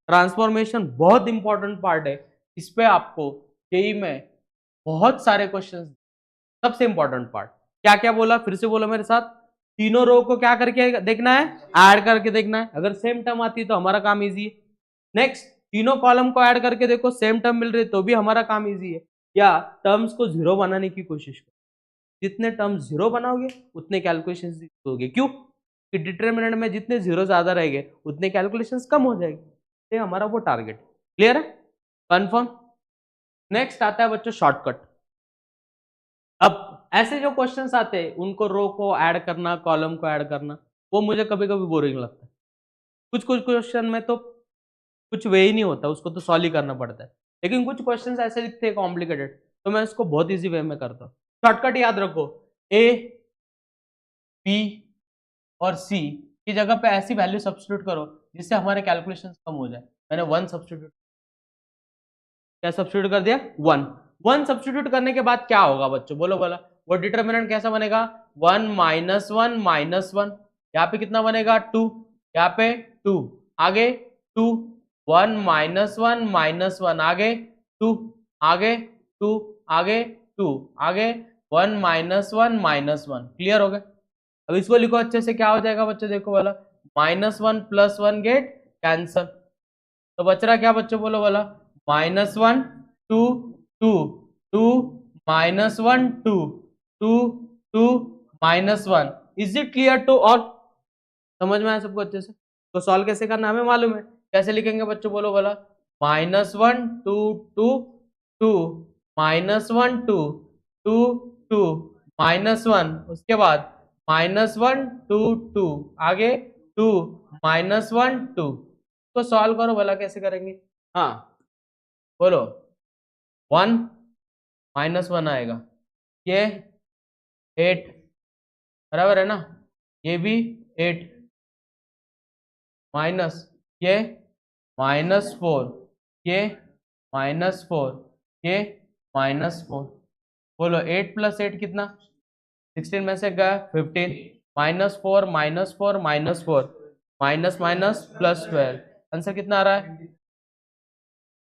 A: ट्रांसफॉर्मेशन बहुत इंपॉर्टेंट पार्ट है। इस पे आपको जेईई में बहुत सारे क्वेश्चन। सबसे इंपॉर्टेंट पार्ट क्या क्या बोला? फिर से बोलो मेरे साथ। तीनों रो को क्या करके देखना है? ऐड करके देखना है। अगर सेम टर्म आती है तो हमारा काम इजी है। नेक्स्ट, तीनों कॉलम को ऐड करके देखो, सेम टर्म मिल रही है तो भी हमारा काम इजी है। या टर्म्स को जीरो बनाने की कोशिश करो। जितने टर्म्स जीरो बनाओगे उतने कैलकुलेशन होगे। क्यों? कि डिटरमिनेंट में जितने जीरो ज्यादा रहेंगे उतने कैलकुलेशंस कम हो जाएगी। ये हमारा वो टारगेट। क्लियर है? कंफर्म? नेक्स्ट आता है बच्चों शॉर्टकट। अब ऐसे जो क्वेश्चंस आते हैं उनको रो को ऐड करना, कॉलम को ऐड करना, वो मुझे कभी कभी बोरिंग लगता है। कुछ कुछ क्वेश्चन में तो कुछ वे ही नहीं होता, उसको तो सॉल्व ही करना पड़ता है। लेकिन कुछ क्वेश्चंस ऐसे दिखते हैं कॉम्प्लिकेटेड, तो मैं इसको बहुत इजी वे में करता हूँ। शॉर्टकट याद रखो, ए बी और सी की जगह पे ऐसी वैल्यू सब्स्टिट्यूट करो जिससे हमारे कैलकुलेशन कम हो जाए। मैंने 1 सब्स्टिट्यूट, क्या सब्स्टिट्यूट कर दिया? 1। वन सब्स्टिट्यूट करने के बाद क्या होगा बच्चों, बोलो बोला, वो डिटर्मिनेंट कैसा बनेगा, 1 माइनस वन माइनस वन, यहाँ पे कितना बनेगा 2, यहाँ पे 2, आगे 2, 1 माइनस वन आगे 2, आगे 2, आगे 2, आगे 1 माइनस वन, क्लियर हो गया। अब इसको लिखो अच्छे से, क्या हो जाएगा बच्चों, देखो वाला minus one plus one get cancel, तो बच रहा क्या बच्चों, बोलो वाला minus one two two two minus one two two two minus one. Is it clear to all, समझ में आया सबको अच्छे से। तो सॉल्व कैसे करना हमें मालूम है, कैसे लिखेंगे बच्चों, बोलो वाला minus one two two two minus one two two two minus one, उसके बाद माइनस वन टू टू, आगे टू माइनस वन टू, तो सॉल्व करो भला कैसे करेंगे। हाँ बोलो, 1 माइनस वन आएगा, ये 8 बराबर है ना, ये भी 8 माइनस ये माइनस फोर, ये माइनस फोर, ये माइनस फोर, बोलो 8 प्लस 8 कितना, 16 में से गया 15, minus four minus four minus four, minus minus plus 12, answer कितना आ रहा है,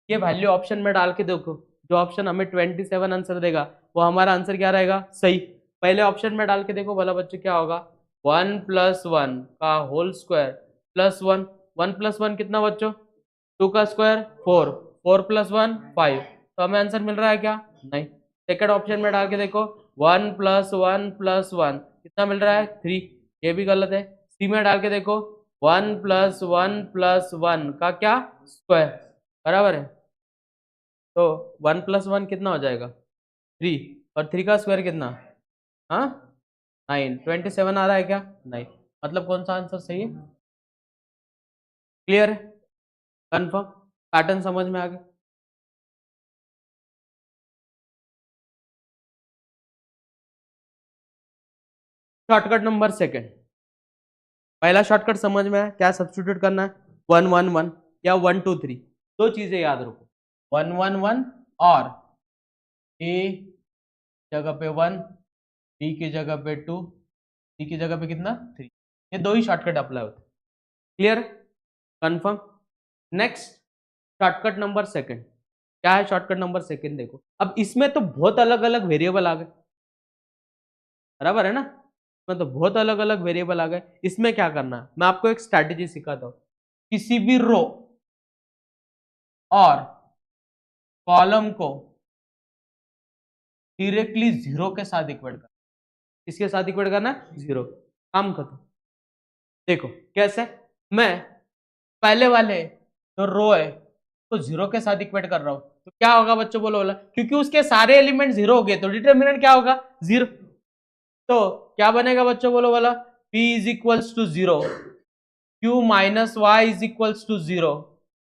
A: ये वैल्यू ऑप्शन में डाल के देखो, जो ऑप्शन हमें 27 आंसर देगा वो हमारा आंसर क्या रहेगा, सही। पहले ऑप्शन में डाल के देखो भला बच्चों क्या होगा, 1 प्लस वन का whole square plus one, 1 plus one कितना बच्चों, 2 का स्क्वायर 4, 4 प्लस वन 5, तो हमें आंसर मिल रहा है क्या, नहीं। सेकेंड ऑप्शन में डाल के देखो, 1 प्लस वन कितना मिल रहा है 3, ये भी गलत है। सी में डाल के देखो, 1 प्लस वन का क्या स्क्वायर, बराबर है, तो 1 प्लस वन कितना हो जाएगा 3, और 3 का स्क्वायर कितना, हाँ 9, 27 आ रहा है क्या, नहीं, मतलब कौन सा आंसर सही है, क्लियर है, कंफर्म, पैटर्न समझ में आ गया। शॉर्टकट नंबर सेकंड, पहला शॉर्टकट समझ में आया, क्या सब्स्टिट्यूट करना है, 1 1 1 या 1 2 3, दो चीजें याद रखो, 1 1 1 और ए जगह पे 1, बी की जगह पे 2, सी की जगह पे कितना 3, ये दो ही शॉर्टकट अप्लाई होते हैं, clear, confirm. Next shortcut number second, क्या है शॉर्टकट नंबर सेकंड, देखो अब इसमें तो बहुत अलग अलग वेरिएबल आ गए, बराबर है ना, इसमें तो बहुत अलग अलग वेरिएबल आ गए, इसमें क्या करना है, मैं आपको एक स्ट्रैटेजी सिखाता हूं, किसी भी रो और कॉलम को डायरेक्टली जीरो के साथ इक्वेट करना, किसके साथ इक्वेट करना है, जीरो, काम खत्म। देखो कैसे, मैं पहले वाले जो रो है तो जीरो के साथ इक्वेट कर रहा हूं, तो क्या होगा बच्चों, बोलो बोला, क्योंकि उसके सारे एलिमेंट जीरो हो गए तो डिटर्मिनेंट क्या होगा, जीरो, तो क्या बनेगा बच्चों, बोलो बोला, p is equals to zero, q minus y is equals to zero,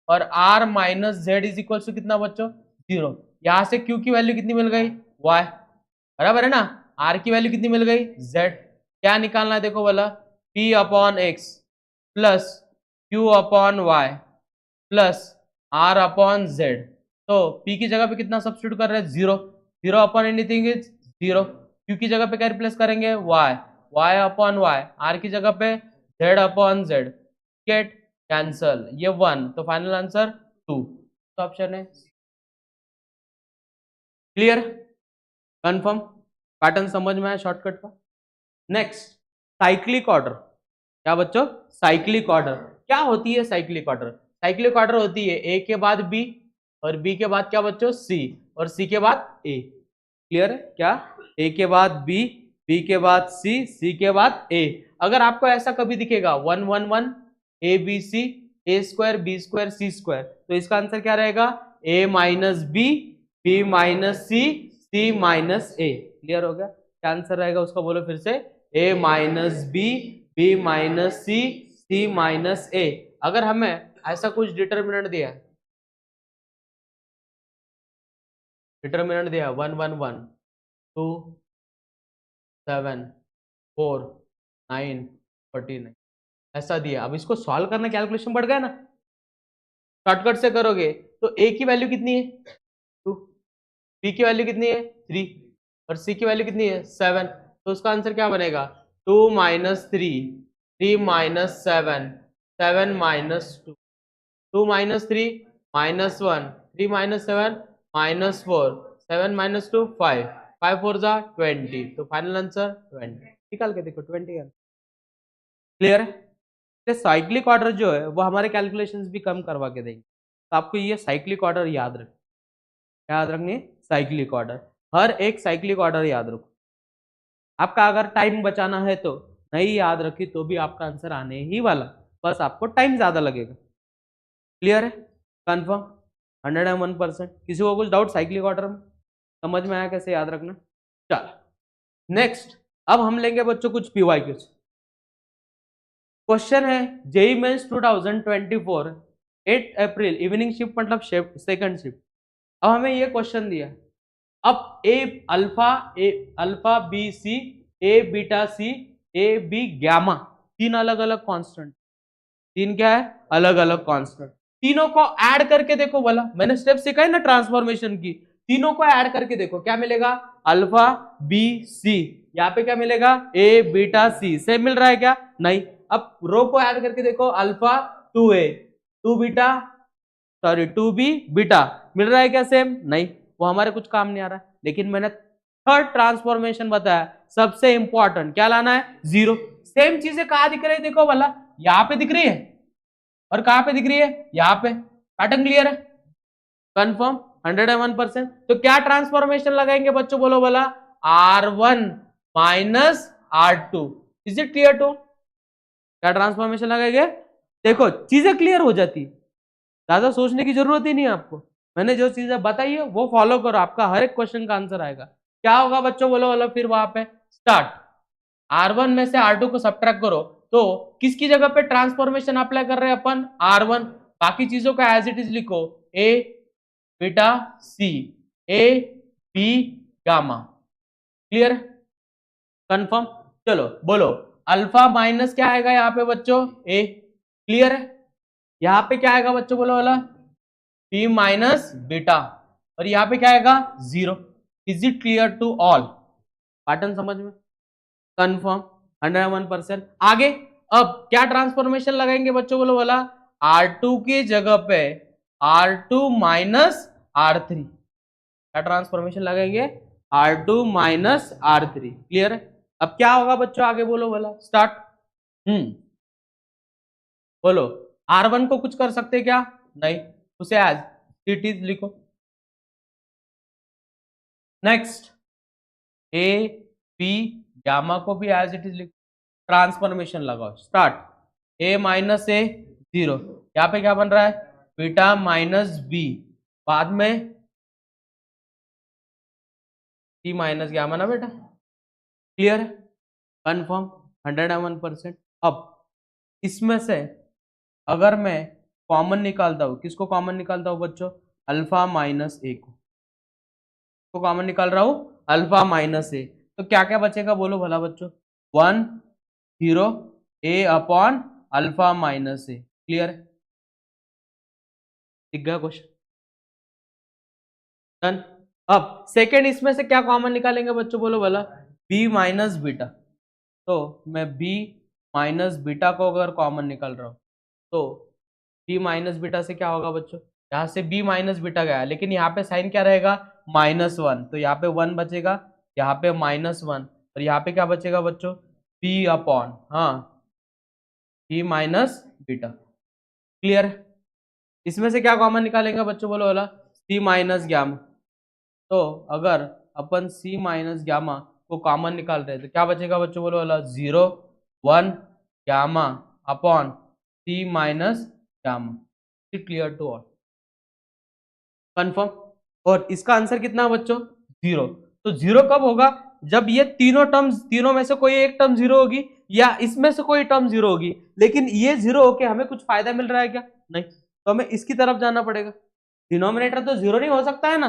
A: और r minus z is equals to कितना बच्चों, जीरो। यहां से q की वैल्यू कितनी मिल गई, y, बराबर है ना, r की वैल्यू कितनी मिल गई, z, क्या निकालना है, देखो बोला p upon x plus q upon y plus r upon z, तो p की जगह पे कितना सब्स्टिट्यूट कर रहे हैं, zero, zero upon anything is zero, q की जगह पे क्या रिप्लेस करेंगे, y, y upon y, r की जगह पे z upon z, get cancel, ये 1, तो फाइनल आंसर 2, तो ऑप्शन है क्लियर, कंफर्म, पैटर्न समझ में आया शॉर्टकट का। नेक्स्ट साइक्लिक ऑर्डर, क्या बच्चों, साइक्लिक ऑर्डर, क्या होती है साइक्लिक ऑर्डर, साइक्लिक ऑर्डर होती है ए के बाद बी, और बी के बाद क्या बच्चों, सी, और सी के बाद ए, क्लियर है, क्या ए के बाद बी, बी के बाद सी के बाद ए, अगर आपको ऐसा कभी दिखेगा 1 1 1 A B C, A square B square C square, तो इसका आंसर क्या रहेगा, A minus B minus C minus A, clear हो गया, क्या आंसर रहेगा उसका, बोलो फिर से, A minus B minus C minus A. अगर हमें ऐसा कुछ डिटर्मिनेंट दिया, डिटर्मिनेंट दिया 1 1 1 2 7 4 9 49, ऐसा दिया, अब इसको सॉल्व करना, कैलकुलेशन बढ़ गया ना, शॉर्टकट से करोगे तो ए की वैल्यू कितनी है 2, b की वैल्यू कितनी है 3 और c की वैल्यू कितनी है 7, तो उसका आंसर क्या बनेगा 2 minus 3 minus 7 7 minus 2 2 minus 3 minus 1 3 minus 7 minus 4 7 minus 2 5 5 4 जा 20, तो फाइनल आंसर 20। निकाल के देखो 20 आंसर। क्लियर है? साइक्लिक ऑर्डर जो है वो हमारे कैलकुलेशंस भी कम करवा के देंगे, तो आपको ये साइक्लिक ऑर्डर याद रखनी साइक्लिक ऑर्डर, हर एक साइक्लिक ऑर्डर याद रखो। आपका अगर टाइम बचाना है तो नहीं याद रखी तो भी आपका आंसर आने ही वाला, बस आपको टाइम ज्यादा लगेगा। क्लियर है? कंफर्म 101%। किसी को कुछ डाउट साइक्लिक ऑर्डर में? समझ में आया कैसे याद रखना? चल नेक्स्ट, अब हम लेंगे बच्चों कुछ पीवाईक्यूज। क्वेश्चन है जेई मेंस 2024 8 अप्रैल इवनिंग शिफ्ट मतलब सेकंड शिफ्ट। अब हमें ये क्वेश्चन दिया, अब alpha B C A beta C A B gamma, तीन अलग अलग कांस्टेंट, तीन क्या है अलग अलग कांस्टेंट, तीनों को ऐड करके देखो बोला, मैंने स्टेप सिखाई ना ट्रांसफॉर्मेशन की, तीनों को ऐड करके देखो क्या मिलेगा अल्फा बी सी, यहाँ पे क्या मिलेगा ए बीटा सी, सेम मिल रहा है क्या नहीं। अब रो को ऐड करके देखो alpha 2a 2 beta sorry 2b beta, मिल रहा है क्या सेम नहीं, वो हमारे कुछ काम नहीं आ रहा है, लेकिन मैंने थर्ड ट्रांसफॉर्मेशन बताया सबसे इंपॉर्टेंट क्या लाना है 0। सेम चीजें कहां दिख रही है देखो वाला, यहाँ पे दिख रही है और कहां पे दिख रही है यहाँ पे, पैटर्न क्लियर है कंफर्म 101%। तो क्या ट्रांसफॉर्मेशन लगाएंगे बच्चों बोलो बोला R1 minus R2, is it clear to, क्या ट्रांसफॉर्मेशन लगाएंगे, देखो चीजें क्लियर हो जाती, ज्यादा सोचने की जरूरत ही नहीं है आपको, मैंने जो चीजें बताई है वो फॉलो करो, आपका हर एक क्वेश्चन का आंसर आएगा। क्या होगा बच्चों बोलो बोलो, फिर वहां पे स्टार्ट, R1 में से R2 को सब्ट्रैक्ट करो, तो किसकी जगह पे ट्रांसफॉर्मेशन अप्लाई कर रहे हैं अपन R1, बाकी चीजों का एज इट इज लिखो A beta C A B gamma, clear confirm. चलो बोलो अल्फा माइनस क्या आएगा यहाँ पे बच्चों ए, क्लियर है, यहाँ पे क्या आएगा बच्चों बोलो वाला पी माइनस बीटा, और यहाँ पे क्या आएगा 0, is it clear to all, pattern समझ में कंफर्म 101%। आगे अब क्या ट्रांसफॉर्मेशन लगाएंगे बच्चों बोलो वाला R2 की जगह पे R2 माइनस R3, क्या ट्रांसफॉर्मेशन लगाएंगे R2 माइनस R3, क्लियर है। अब क्या होगा बच्चों आगे बोलो वाला स्टार्ट, बोलो R1 को कुछ कर सकते क्या नहीं, उसे एज इट इज लिखो। नेक्स्ट ए बी गामा को भी एज इट इज लिखो, ट्रांसफॉर्मेशन लगाओ स्टार्ट ए माइनस ए 0, यहाँ पे क्या बन रहा है बीटा माइनस बी, बाद में सी माइनस गामा ना बेटा, क्लियर है कंफर्म 101%। अब इसमें से अगर मैं कॉमन निकालता हूं, किसको कॉमन निकालता हूं बच्चों अल्फा माइनस ए को कॉमन निकाल रहा हूं अल्फा माइनस ए, तो क्या क्या बचेगा बोलो भला बच्चों 1 0 A upon alpha minus A, clear है, दिख गया क्वेश्चन डन। अब सेकेंड इसमें से क्या कॉमन निकालेंगे बच्चों बोलो भला b माइनस बीटा, तो मैं b माइनस बीटा को अगर कॉमन निकाल रहा हूं तो b माइनस बीटा से क्या होगा बच्चों, यहाँ से b माइनस बीटा गया, लेकिन यहाँ पे साइन क्या रहेगा -1, तो यहाँ पे 1 बचेगा, यहाँ पे -1, और यहाँ पे क्या बचेगा बच्चों b upon b minus beta, clear है। इसमें से क्या कॉमन निकालेंगे बच्चों बोलो वाला c माइनस ग्यामा, तो अगर अपन c माइनस ग्यामा को कॉमन निकाल रहे हैं तो क्या बचेगा बच्चों बोलो वाला 0 1 gamma upon c minus gamma, clear to all confirm. और इसका आंसर कितना है बच्चों 0, तो 0 कब होगा जब ये तीनों में से कोई एक टर्म 0 होगी या इसमें से कोई टर्म 0 होगी, लेकिन ये 0 होके हमें कुछ फायदा मिल रहा है क्या नहीं, तो हमें इसकी तरफ जाना पड़ेगा, डिनोमिनेटर तो 0 नहीं हो सकता है ना,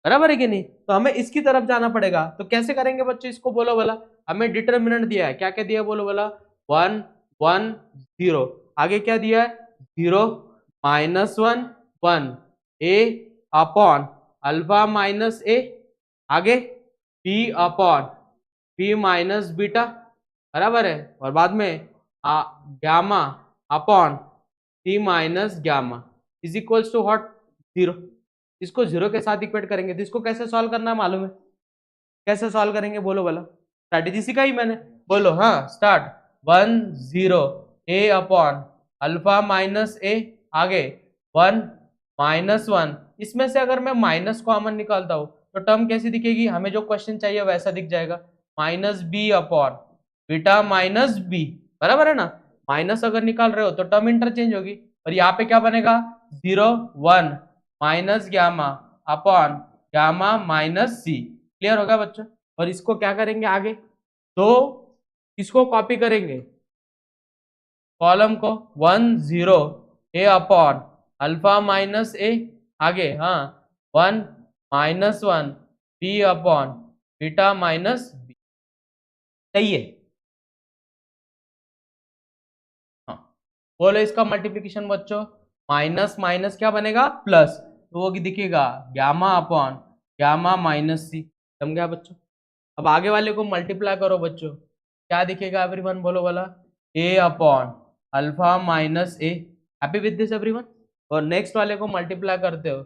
A: बराबर है कि नहीं, तो हमें इसकी तरफ जाना पड़ेगा। तो कैसे करेंगे बच्चों इसको बोलो बोला, हमें डिटर्मिनेंट दिया है, क्या क्या दिया है बोलो बोला 1 1 0, आगे क्या दिया है 0 -1 1 A upon alpha minus A, आगे B upon B minus beta, बराबर है, और बाद में gamma upon C minus gamma is equals to what, 0। इसको 0 के साथ इक्वेट करेंगे तो इसको कैसे सॉल्व करना है मालूम है? कैसे सॉल्व करेंगे बोलो वाला, स्ट्रैटेजी सिखाई मैंने, बोलो हाँ start. 1 0 A upon alpha minus A, आगे 1 माइनस 1, इसमें से अगर मैं माइनस कॉमन निकालता हूं तो टर्म कैसी दिखेगी, हमें जो क्वेश्चन चाहिए वैसा दिख जाएगा, minus B upon beta minus B, बराबर है ना। माइनस अगर निकाल रहे हो तो टर्म इंटरचेंज होगी, और यहाँ पे क्या बनेगा 0 1 minus gamma upon gamma minus C. Clear होगा बच्चों? और इसको क्या करेंगे आगे, तो इसको कॉपी करेंगे कॉलम को, 1 0 A upon alpha minus A, आगे हाँ 1 minus 1 B upon beta minus B. सही है? हाँ, बोलो इसका मल्टीप्लिकेशन बच्चों, माइनस माइनस क्या बनेगा प्लस, तो वो दिखेगा गामा अपॉन गामा माइनस सी। समझ बच्चों? अब आगे वाले को मल्टीप्लाई करो बच्चों, क्या दिखेगा एवरीवन, बोलो वाला, A upon alpha minus A. Happy with this everyone? और नेक्स्ट वाले को मल्टीप्लाई करते हो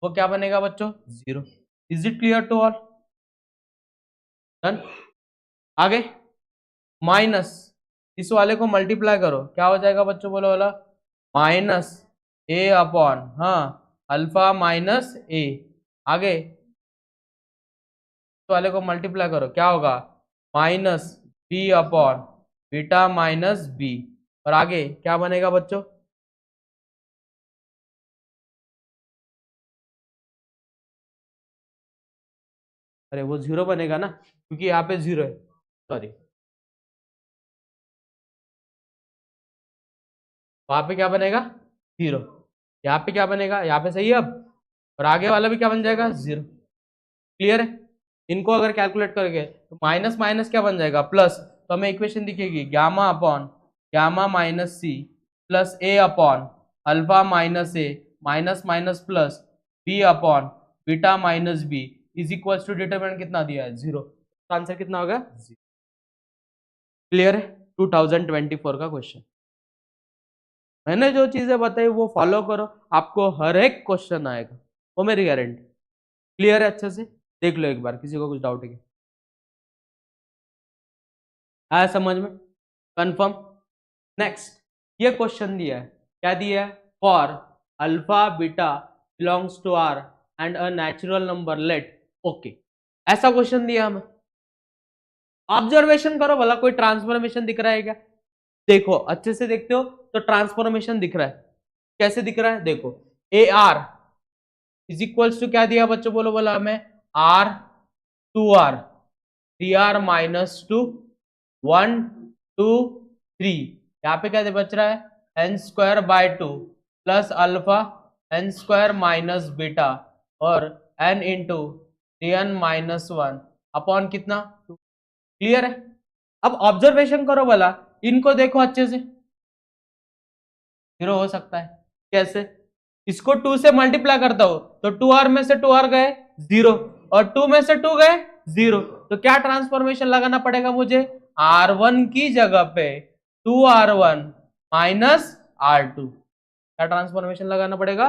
A: वो क्या बनेगा बच्चों, 0। Is it clear to all? Done. आगे माइनस, इस वाले को मल्टीप्लाई करो, क्या हो जाएगा बच्चों, बोलो वाला, माइनस ए अपॉन हाँ अल्फा माइनस ए, आगे वाले को मल्टीप्लाई करो, क्या होगा minus B upon beta minus B, और आगे क्या बनेगा बच्चों, अरे वो 0 बनेगा ना, क्योंकि यहाँ पे 0 है, सॉरी, वहां पे क्या बनेगा 0, यहाँ पे क्या बनेगा, यहाँ पे सही है अब, और आगे वाला भी क्या बन जाएगा 0। क्लियर है? इनको अगर कैलकुलेट करोगे तो माइनस माइनस क्या बन जाएगा प्लस, तो हमें इक्वेशन दिखेगी gamma upon gamma minus C plus A upon alpha minus A minus minus plus B upon beta minus B is equals to determinant कितना दिया है 0, तो आंसर कितना होगा 0। क्लियर है? 2024 का क्वेश्चन। मैंने जो चीजें बताई वो फॉलो करो, आपको हर एक क्वेश्चन आएगा, वो मेरी गारंटी। क्लियर है? अच्छे से देख लो एक बार, किसी को कुछ डाउट है आया समझ में? कंफर्म? नेक्स्ट ये क्वेश्चन दिया है, क्या दिया है, for alpha beta belongs to R and a natural number let okay, ऐसा क्वेश्चन दिया हमें। ऑब्जर्वेशन करो भला, कोई ट्रांसफॉर्मेशन दिख रहा है क्या? देखो अच्छे से देखते हो तो ट्रांसफॉर्मेशन दिख रहा है, कैसे दिख रहा है देखो, A R is equals to क्या दिया बच्चों, बोलो बोला हमें, are to are, 3r minus 2 1 2 3, यहाँ पे क्या बच रहा है n square by 2 plus alpha n square minus beta और n into 3n minus 1 upon कितना 2। क्लियर है? अब ऑब्जर्वेशन करो भला, इनको देखो अच्छे से, 0 हो सकता है, कैसे, इसको 2 से मल्टीप्लाई करता हो तो 2r में से 2r गए 0 और 2 में से 2 गए 0, तो क्या ट्रांसफॉर्मेशन लगाना पड़ेगा मुझे, r1 की जगह पे 2r1 माइनस r2, क्या ट्रांसफॉर्मेशन लगाना पड़ेगा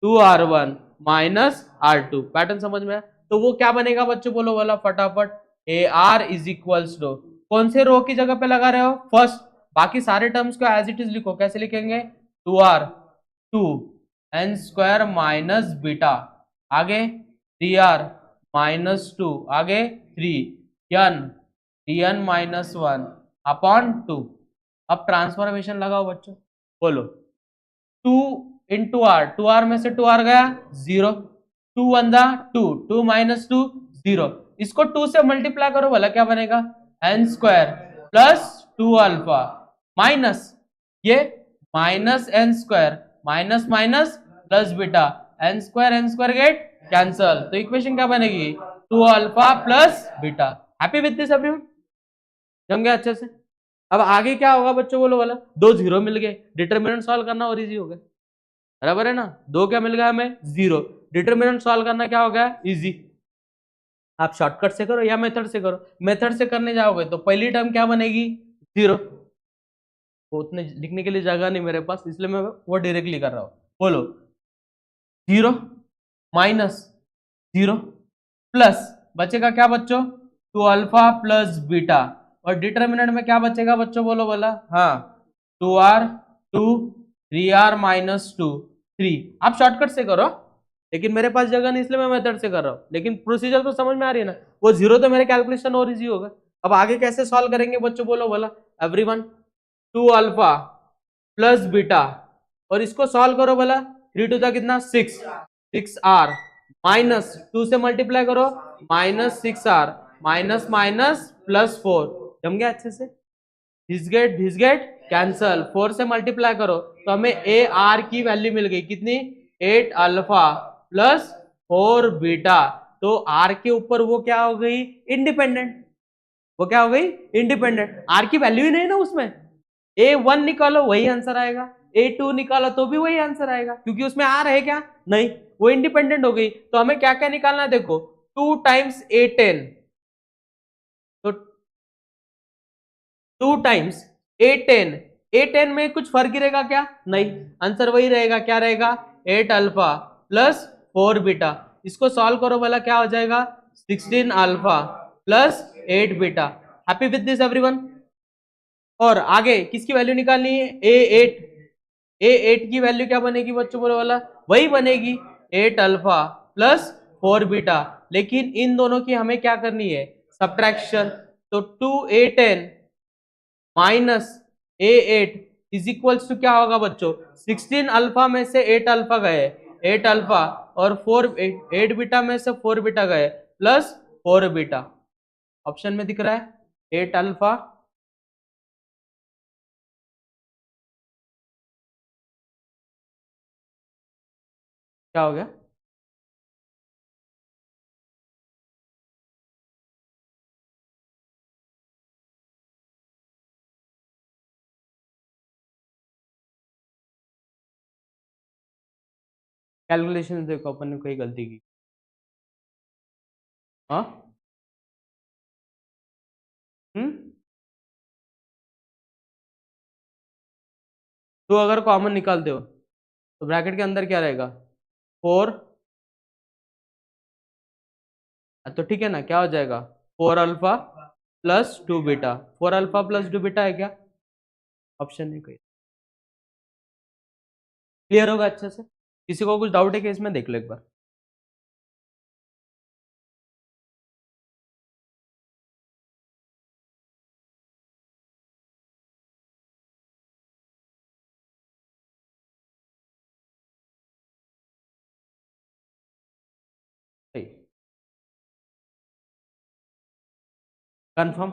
A: 2r1 माइनस r2। पैटर्न समझ में? तो वो क्या बनेगा बच्चों, बोलो बोला फटाफट, A R is equals to, कौन से रो की जगह पे लगा रहे हो फर्स्ट, बाकी सारे टर्म्स को एज इट इज लिखो, कैसे लिखेंगे 2r 2 n square minus beta, आगे 3r माइनस 2, आगे 3 n माइनस 1 अपॉन 2। अब ट्रांसफॉर्मेशन लगाओ बच्चों, बोलो 2 इंटू आर, 2r में से 2r गया 0, 2 1 2 2 माइनस 2 0, इसको 2 से मल्टीप्लाई करो भला, क्या बनेगा n square plus 2 alpha minus ये minus N square minus minus plus beta, N square get cancel, तो इक्वेशन क्या बनेगी 2 alpha plus beta. Happy with this everyone? जम गया अच्छे से? अब आगे क्या होगा बच्चों, बोलो वाला, 2 0 मिल गए, डिटरमिनेंट सॉल्व करना और इजी हो गया, बराबर है ना, 2 क्या मिल गया हमें 0, डिटरमिनेंट सॉल्व करना क्या हो गया, इजी। आप शॉर्टकट से करो या मेथड से करो। मेथड से करने जाओगे तो पहली टर्म क्या बनेगी, 0। वो उतने लिखने के लिए जगह नहीं मेरे पास, इसलिए मैं वो डायरेक्टली कर रहा हूं। बोलो 0 माइनस 0 प्लस बचेगा क्या बच्चों, 2 अल्फा प्लस बीटा, और डिटरमिनेंट में क्या बचेगा बच्चों, बोलो बोला, हाँ 2r 2 3r माइनस 2 3। आप शॉर्टकट से करो, लेकिन मेरे पास जगह नहीं इसलिए मैं मेथड से कर रहा हूं, लेकिन प्रोसीजर तो समझ में आ रही है ना। वो 0 तो मेरे कैलकुलेशन और इजी होगा। अब आगे कैसे सॉल्व करेंगे बच्चों, बोलो बोला एवरीवन। 2 अल्फा प्लस बीटा, और इसको सॉल्व करो बोला, 3 टू द कितना 6, 6r माइनस 2 से मल्टीप्लाई करो, minus 6r minus minus plus 4। जम गया अच्छे से, धिस गेट कैंसल, 4 से मल्टीप्लाई करो तो हमें ए आर की वैल्यू मिल गई कितनी, 8 अल्फा प्लस 4 बीटा। तो आर के ऊपर वो क्या हो गई, इंडिपेंडेंट। वो क्या हो गई, इंडिपेंडेंट। आर की वैल्यू ही नहीं ना उसमें। A1 निकालो वही आंसर आएगा, A2 निकालो तो भी वही आंसर आएगा, क्योंकि उसमें आर है क्या, नहीं, वो इंडिपेंडेंट हो गई। तो हमें क्या क्या निकालना है, देखो 2 टाइम्स A10, तो 2 टाइम्स A10, A10 में कुछ फर्क गिरेगा क्या, नहीं, आंसर वही रहेगा, क्या रहेगा, 8 अल्फा प्लस 4 बीटा। इसको सॉल्व करो भला, क्या हो जाएगा, 16 alpha plus 8 beta. Happy with this everyone. और आगे किसकी वैल्यू निकालनी है, A8, A8 की वैल्यू क्या बनेगी बच्चों, बोलो वाला, वही बनेगी 8 अल्फा प्लस 4 बीटा। लेकिन इन दोनों की हमें क्या करनी है, सब्ट्रैक्शन। तो 2A10 minus A8 is equals to क्या होगा बच्चों, 16 अल्फा में से 8 अल्फा गए, 8 अल्फा, और 8 बीटा में से 4 बीटा गए, प्लस 4 बीटा। ऑप्शन में दिख रहा है 8 अल्फा क्या हो गया, कैलकुलेशन देखो अपन ने कोई गलती की, हाँ, हम्म, तो अगर कॉमन निकालते हो तो ब्रैकेट के अंदर क्या रहेगा, 4, तो ठीक है ना, क्या हो जाएगा, 4 alpha plus 2 beta, 4 alpha plus 2 beta है क्या, ऑप्शन नहीं कोई। क्लियर होगा अच्छे से, किसी को कुछ डाउट है कि इसमें देख लो एक बार। सही, कंफर्म,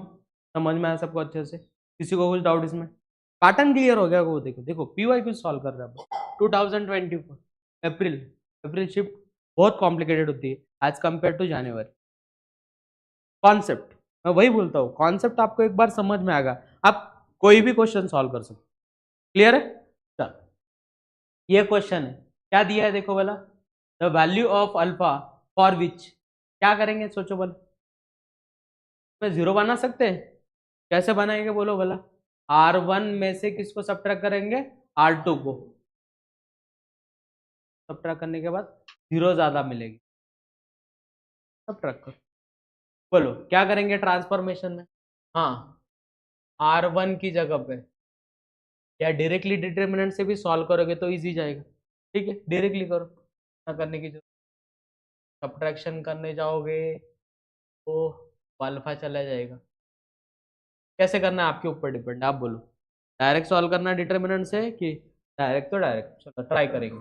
A: समझ में आया सबको अच्छे से, किसी को कुछ डाउट इसमें, पैटर्न क्लियर हो गया। वो देखो देखो पीवाई क्यों सॉल्व कर रहे हैं 2024 अप्रैल, अप्रैल शिफ्ट बहुत कॉम्प्लिकेटेड होती है as compare to January. Concept, मैं वही बोलता हूँ, कॉन्सेप्ट आपको एक बार समझ में आएगा, आप कोई भी क्वेश्चन सॉल्व कर सकते। क्लियर है, चल ये क्वेश्चन है, क्या दिया है देखो बोला, the value of alpha for which, क्या करेंगे सोचो बोला, मैं जीरो बना सकते हैं, कैसे बनाएंगे बोलो भला, R1 में से किसको सब्ट्रैक्ट करेंगे, R2 को, सब्ट्रैक्ट करने के बाद जीरो ज्यादा मिलेगी, सब्ट्रैक्ट करो, बोलो क्या करेंगे ट्रांसफॉर्मेशन में, हाँ R1 की जगह पे, या डायरेक्टली डिटर्मिनेंट से भी सॉल्व करोगे तो इजी जाएगा, ठीक है डायरेक्टली करो, ना करने की जरूरत, सब्ट्रैक्शन करने जाओगे तो अल्फा चला जाएगा। कैसे करना है आपके ऊपर डिपेंड, आप बोलो, डायरेक्ट सॉल्व करना है डिटर्मिनेंट से कि डायरेक्ट, तो डायरेक्ट चलो ट्राई करेंगे।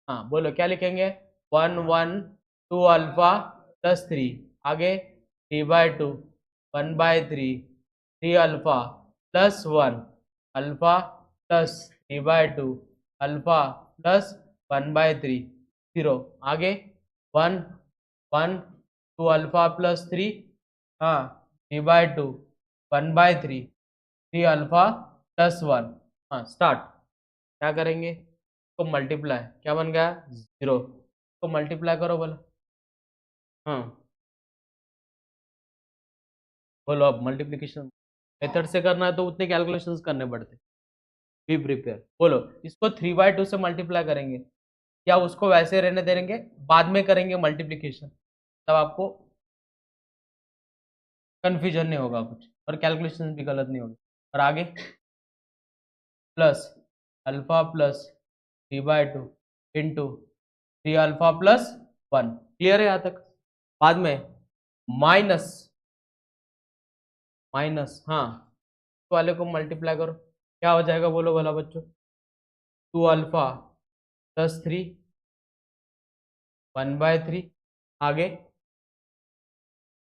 A: हाँ बोलो क्या लिखेंगे, 1 1 2 अल्फा प्लस 3, आगे 3/2 1/3 3 alpha plus 1 alpha plus 3/2 alpha plus 1/3 0, आगे 1 1 2 अल्फा प्लस 3, हाँ 3/2 1/3 3 अल्फा प्लस 1, हाँ स्टार्ट, क्या करेंगे तो मल्टीप्लाई, क्या बन गया 0, तो मल्टीप्लाई करो बोला। हाँ बोलो, अब मल्टीप्लिकेशन मेथड से करना है तो उतने कैलकुलेशंस करने पड़ते। Be prepare. बोलो, इसको 3/2 से मल्टीप्लाई करेंगे या उसको वैसे रहने देंगे, बाद में करेंगे मल्टीप्लिकेशन, तब आपको कंफ्यूजन नहीं होगा कुछ और कैलकुलेशन भी गलत नहीं होगी। और आगे plus alpha plus 3/2 into 3α+1। Clear है यहाँ तक? बाद में माइनस माइनस हाँ इस वाले को मल्टीप्लाई करो, क्या हो जाएगा बोलो भला बच्चों? 2α+3 1/3 आगे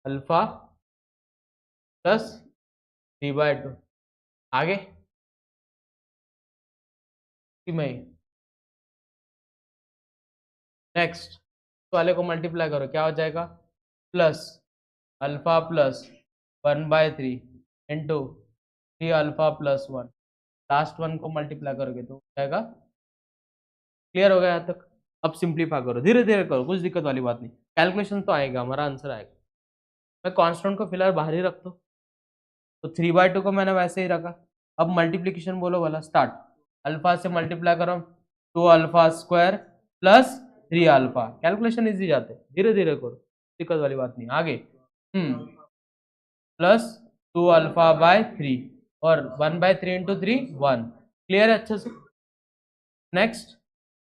A: अल्फा प्लस 3/2 आगे में नेक्स्ट वाले को मल्टीप्लाई करो, क्या हो जाएगा? Plus alpha plus 1/3 into 3α+1। Last one को मल्टीप्लाई करोगे तो हो जाएगा। क्लियर हो गया यहाँ तक? अब सिंप्लीफाई करो, धीरे धीरे करो, कुछ दिक्कत वाली बात नहीं, कैलकुलेशन तो आएगा, हमारा आंसर आएगा। मैं कांस्टेंट को फिलहाल बाहर ही रखता हूँ, तो 3/2 को मैंने वैसे ही रखा। अब मल्टीप्लीकेशन बोलो वाला स्टार्ट। अल्फा से मल्टीप्लाई करो, 2α² प्लस 3α। कैलकुलेशन इजी जाते, धीरे धीरे करो, दिक्कत वाली बात नहीं। आगे प्लस 2α/3 और 1/3 इंटू 3 1। क्लियर है अच्छे से? नेक्स्ट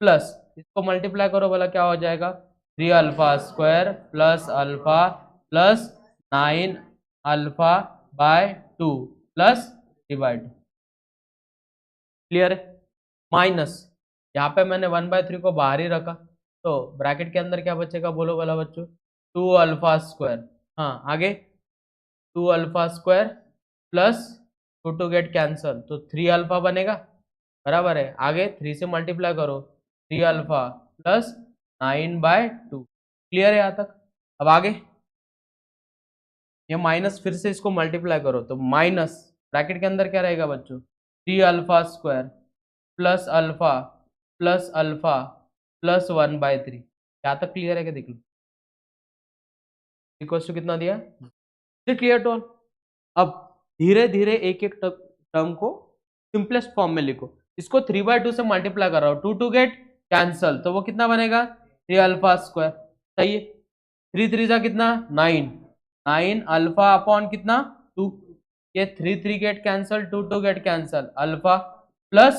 A: प्लस इसको मल्टीप्लाई करो बोला, क्या हो जाएगा? 3α² plus alpha plus 9α/2 plus 3/2। Clear है? माइनस यहाँ पे मैंने 1/3 को बाहर ही रखा, तो ब्रैकेट के अंदर क्या बचेगा बोलो वाला बच्चों? 2α²। हाँ आगे 2α² प्लस 2 गेट कैंसल, तो 3α बनेगा, बराबर है। आगे 3 से मल्टीप्लाई करो, 3α प्लस 9/2। क्लियर है यहाँ तक? अब आगे ये माइनस, फिर से इसको मल्टीप्लाई करो, तो माइनस ब्रैकेट के अंदर क्या रहेगा बच्चों? 3α² plus alpha plus alpha plus 1/3। यहाँ तक क्लियर है क्या? देख लो, इक्वल टू कितना दिया? Clear to all? अब धीरे धीरे एक एक टर्म को सिंपलेस्ट फॉर्म में लिखो। इसको 3/2 से मल्टीप्लाई कर रहा हूं, 2 गेट कैंसल, तो वो कितना बनेगा? 3α²। सही है, 3 जा कितना? 9 9 अल्फा अपॉन कितना? 2। ये 3 get cancel, 2 get cancel, alpha plus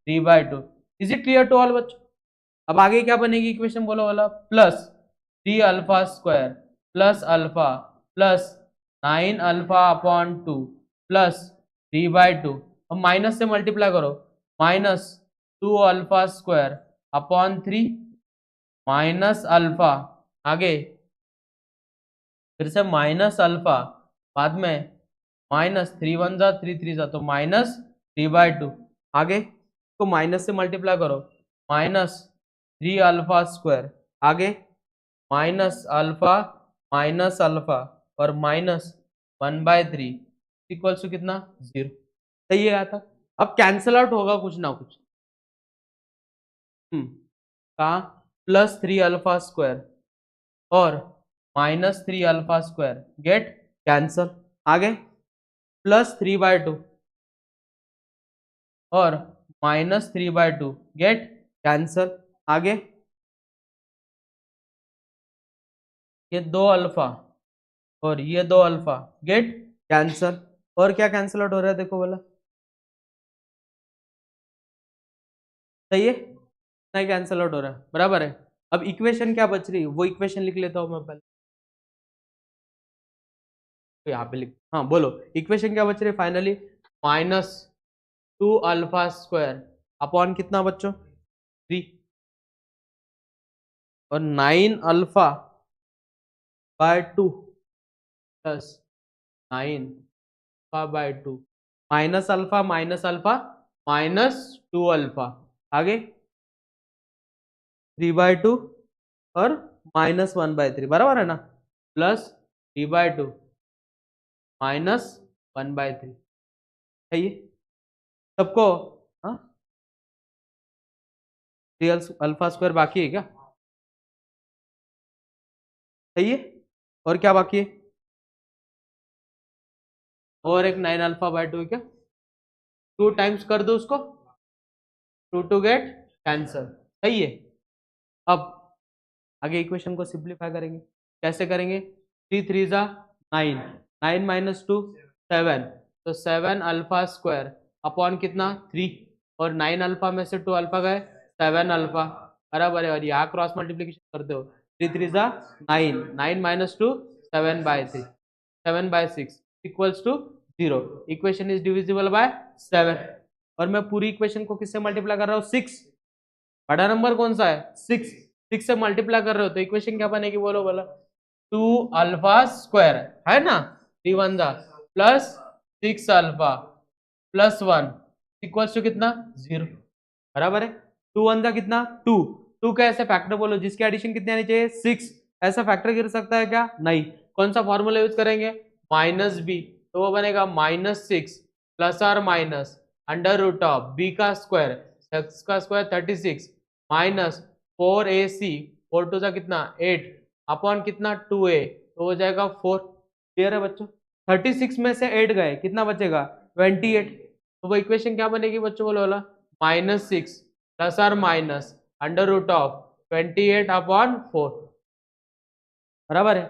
A: 3/2। Is it clear to all बच्चों? अब आगे क्या बनेगी इक्वेशन बोलो वाला? Plus 3α² plus alpha plus 9α/2 plus 3/2। अब माइनस से मल्टीप्लाई करो, माइनस 2α² अपॉन 3 माइनस अल्फा, आगे फिर से माइनस अल्फा, बाद में माइनस 3 1 जा 3 3 जा, तो माइनस 3/2। आगे तो माइनस से मल्टीप्लाई करो, माइनस 3α², आगे माइनस अल्फा और माइनस 1/3 इक्वल्स टू कितना? 0। सही है आता। अब कैंसल आउट होगा कुछ ना कुछ। कहा? प्लस 3α² और माइनस 3α² गेट कैंसल, आगे प्लस 3/2 और माइनस 3/2 गेट कैंसल, आगे ये 2 अल्फा और ये 2 अल्फा गेट कैंसल। और क्या कैंसल आउट हो रहा है देखो बोला? सही है, नहीं कैंसल आउट हो रहा है, बराबर है। अब इक्वेशन क्या बच रही है वो इक्वेशन लिख लेता हूं मैं पहले, तो यहाँ पे लिख, हाँ बोलो इक्वेशन क्या बच रही है फाइनली? -2α² अपॉन कितना बच्चों? 3 और 9α/2 प्लस 9α/2 माइनस अल्फा माइनस 2α, आगे 3/2 और माइनस 1/3, बराबर है ना? Plus 3/2 minus 1/3। सही है सबको? हाँ, रियल अल्फा स्क्वायर बाकी है क्या? सही है। और क्या बाकी है? और एक 9 अल्फा बाय 2 क्या, 2 टाइम्स कर दो उसको, 2 टू गेट कैंसर। सही है। अब आगे इक्वेशन को सिंप्लीफाई करेंगे। कैसे करेंगे? 3 3 जा 9, 9 माइनस 2 7, तो 7 अल्फा स्क्वायर अपॉन कितना 3, और 9 अल्फा में से 2 अल्फा गए 7 अल्फा, बराबर है। और यहाँ क्रॉस मल्टीप्लीकेशन करते हो, 3 3 जा 9, 9 minus 2 7 by 3, 7 by 6 equals to 0। Equation is divisible by 7। और मैं पूरी इक्वेशन को किससे मल्टीप्लाई कर रहा हूँ? 6। बड़ा नंबर कौन सा है? 6। 6 से मल्टीप्लाई कर रहे हो तो इक्वेशन क्या बनेगी? बोलो बोलो। 2 अल्फा स्क्वायर है ना, 3 1 जा plus 6 alpha plus 1 equals to कितना? 0। बराबर है। 2 1 जा कितना? 2। 2 का ऐसे फैक्टर बोलो जिसकी एडिशन कितनी आनी चाहिए? 6। ऐसा फैक्टर गिर सकता है क्या? नहीं। कौन सा फॉर्मूला यूज करेंगे? माइनस बी, तो वो बनेगा -6 प्लस और minus under root of B का स्क्वायर, एक्स का स्क्वायर 36 माइनस 4ac, 4 टू जा कितना 8 अपॉन कितना 2a, तो हो जाएगा 4। क्लियर है बच्चों? 36 में से 8 गए, कितना बचेगा? 28। तो वो इक्वेशन क्या बनेगी बच्चों? बोलो बोला। -6 प्लस और minus under root of 28 upon 4, बराबर है।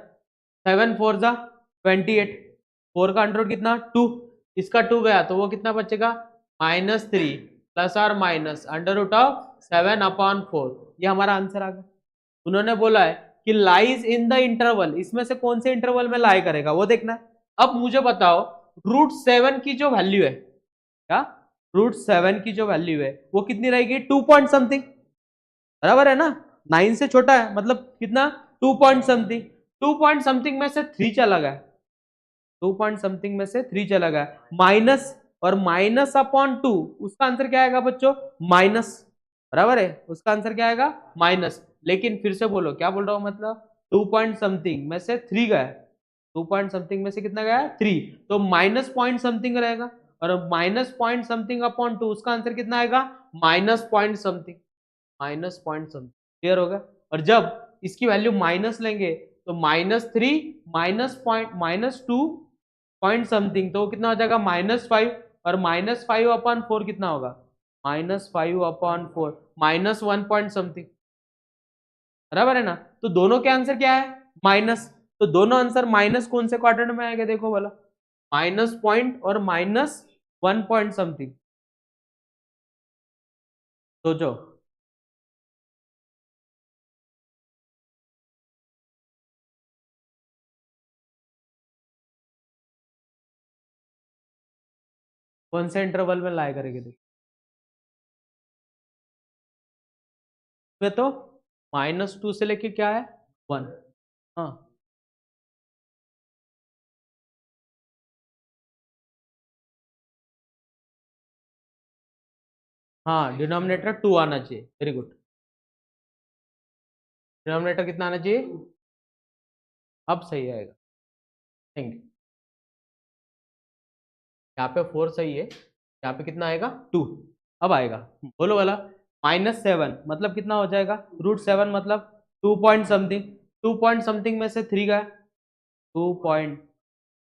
A: 7 4 जा 28, 4 का अंडर रूट कितना? 2, इसका 2 गया तो वो कितना बचेगा? -3 प्लस और minus under root of 7 upon 4। ये हमारा आंसर आ गया। उन्होंने बोला है कि लाइज इन द इंटरवल, इसमें से कौन से इंटरवल में लाई करेगा वो देखना है। अब मुझे बताओ, √7 की जो वैल्यू है, क्या √7 की जो वैल्यू है वो कितनी रहेगी? 2 पॉइंट समथिंग, बराबर है ना। 9 से छोटा है, मतलब कितना? 2 पॉइंट समथिंग। 2 पॉइंट समथिंग में से 3 चला गया, 2 पॉइंट समथिंग में से 3 चला गया, माइनस और माइनस अपॉन 2, उसका आंसर क्या आएगा बच्चों? माइनस, बराबर है। उसका आंसर क्या आएगा? माइनस। लेकिन फिर से बोलो, क्या बोल रहा हूं मतलब? 2 पॉइंट समथिंग में से 3 गया, 2 पॉइंट समथिंग में से कितना गया? 3, तो माइनस पॉइंट समथिंग रहेगा। और माइनस पॉइंट समथिंग अपॉन 2, उसका आंसर कितना आएगा? Minus point something, minus point something. Clear होगा? और जब इसकी वैल्यू माइनस लेंगे तो -3 -2 पॉइंट समथिंग, तो वो कितना हो जाएगा? -5, और -5/4 कितना होगा? -5/4 -1 पॉइंट समथिंग, बराबर है ना। तो दोनों के आंसर क्या है? माइनस। तो दोनों आंसर माइनस कौन से क्वाड्रेंट में आएगा? देखो बोला, माइनस पॉइंट और -1 पॉइंट समथिंग। सोचो, कौन से इंटरवल में लाई करेगी? देखो तो -2 से लेके क्या है? 1। हाँ हाँ, डिनोमिनेटर 2 आना चाहिए। Very good. डिनोमिनेटर कितना आना चाहिए? अब सही आएगा। Thank you. यहाँ पे 4 सही है, यहाँ पे कितना आएगा? 2। अब आएगा, बोलो वाला। -7 मतलब कितना हो जाएगा? √7 मतलब 2 पॉइंट समथिंग, 2 पॉइंट समथिंग में से 3 गया, 2 पॉइंट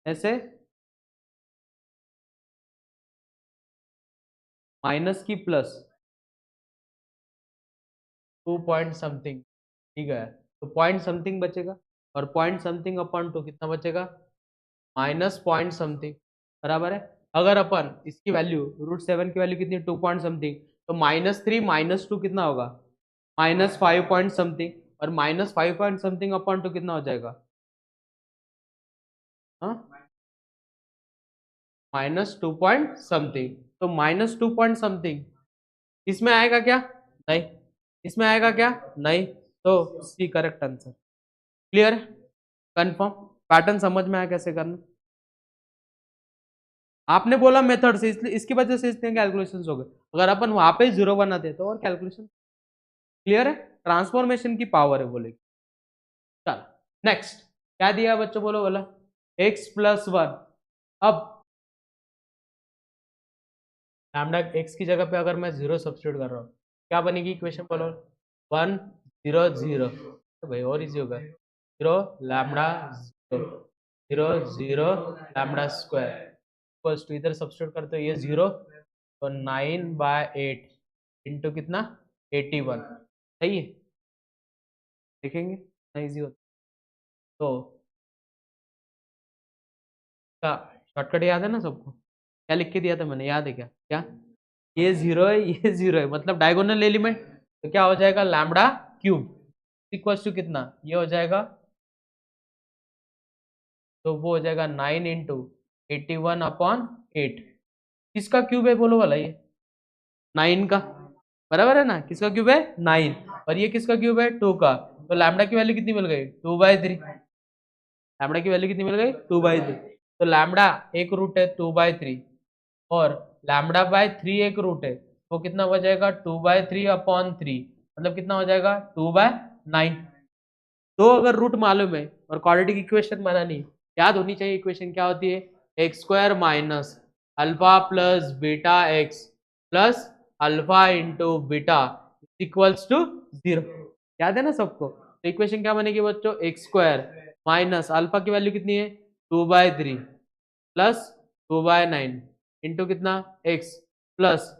A: में से माइनस की प्लस 2 पॉइंट समथिंग, ठीक है। तो पॉइंट समथिंग बचेगा, और पॉइंट समथिंग अपॉन 2 कितना बचेगा? माइनस पॉइंट समथिंग, बराबर है। अगर अपन इसकी वैल्यू √7 की वैल्यू कितनी? 2 पॉइंट समथिंग, तो -3 -2 कितना होगा? -5 पॉइंट समथिंग, और -5 पॉइंट समथिंग अपॉन 2 कितना हो जाएगा? हाँ, -2 पॉइंट समथिंग। तो -2 पॉइंट समथिंग इसमें आएगा क्या? नहीं। इसमें आएगा क्या? नहीं। तो सी करेक्ट आंसर। क्लियर है? कंफर्म? पैटर्न समझ में आया कैसे करना? आपने बोला मेथड से, इसलिए इसकी वजह से इतने कैलकुलेशंस हो गए। अगर अपन वहां पे 0 बनाते तो और कैलकुलेशन। क्लियर है? ट्रांसफॉर्मेशन की पावर है बोले। चल नेक्स्ट, क्या दिया बच्चों? बोलो बोला। x+1। अब लैम्डा x की जगह पे अगर मैं 0 सब्स्टिट्यूट कर रहा हूँ, क्या बनेगी इक्वेशन? बोलो। 1 0 0, भाई और इजी होगा। 0 lambda 0 0 0 lambda square equals to, इधर सब्स्टिट्यूट करते हो ये 0 तो 9/8 इंटू कितना 81, सही है, देखेंगे कितना ईजी होता तो का शॉर्टकट याद है ना सबको, क्या लिख के दिया था मैंने, याद है क्या क्या, ये 0 है ये 0 है, मतलब डायगोनल एलिमेंट, तो क्या हो जाएगा लैम्डा क्यूब इक्वल्स टू कितना, ये हो जाएगा, तो वो हो जाएगा 9 इंटू 81/8, किसका क्यूब है बोलो वाला, ये 9 का, बराबर है ना, किसका क्यूब है 9, और ये किसका क्यूब है 2 का, तो लैम्डा की वैल्यू कितनी मिल गई 2/3, लैम्डा की वैल्यू कितनी मिल गई 2/3, तो लैम्डा एक रूट है 2/3 और लैम्डा बाय 3 एक रूट है, वो कितना हो जाएगा 2/3/3, मतलब कितना हो जाएगा 2/9, तो अगर रूट मालूम है और क्वाड्रेटिक इक्वेशन बनानी याद होनी चाहिए, इक्वेशन क्या होती है x square minus alpha plus beta x plus alpha into beta equals to 0, याद है ना सबको, तो इक्वेशन क्या बनेगी बच्चों एक्स स्क्वायर माइनस अल्फा की वैल्यू कितनी है 2/3 प्लस 2/9 इंटू कितना x plus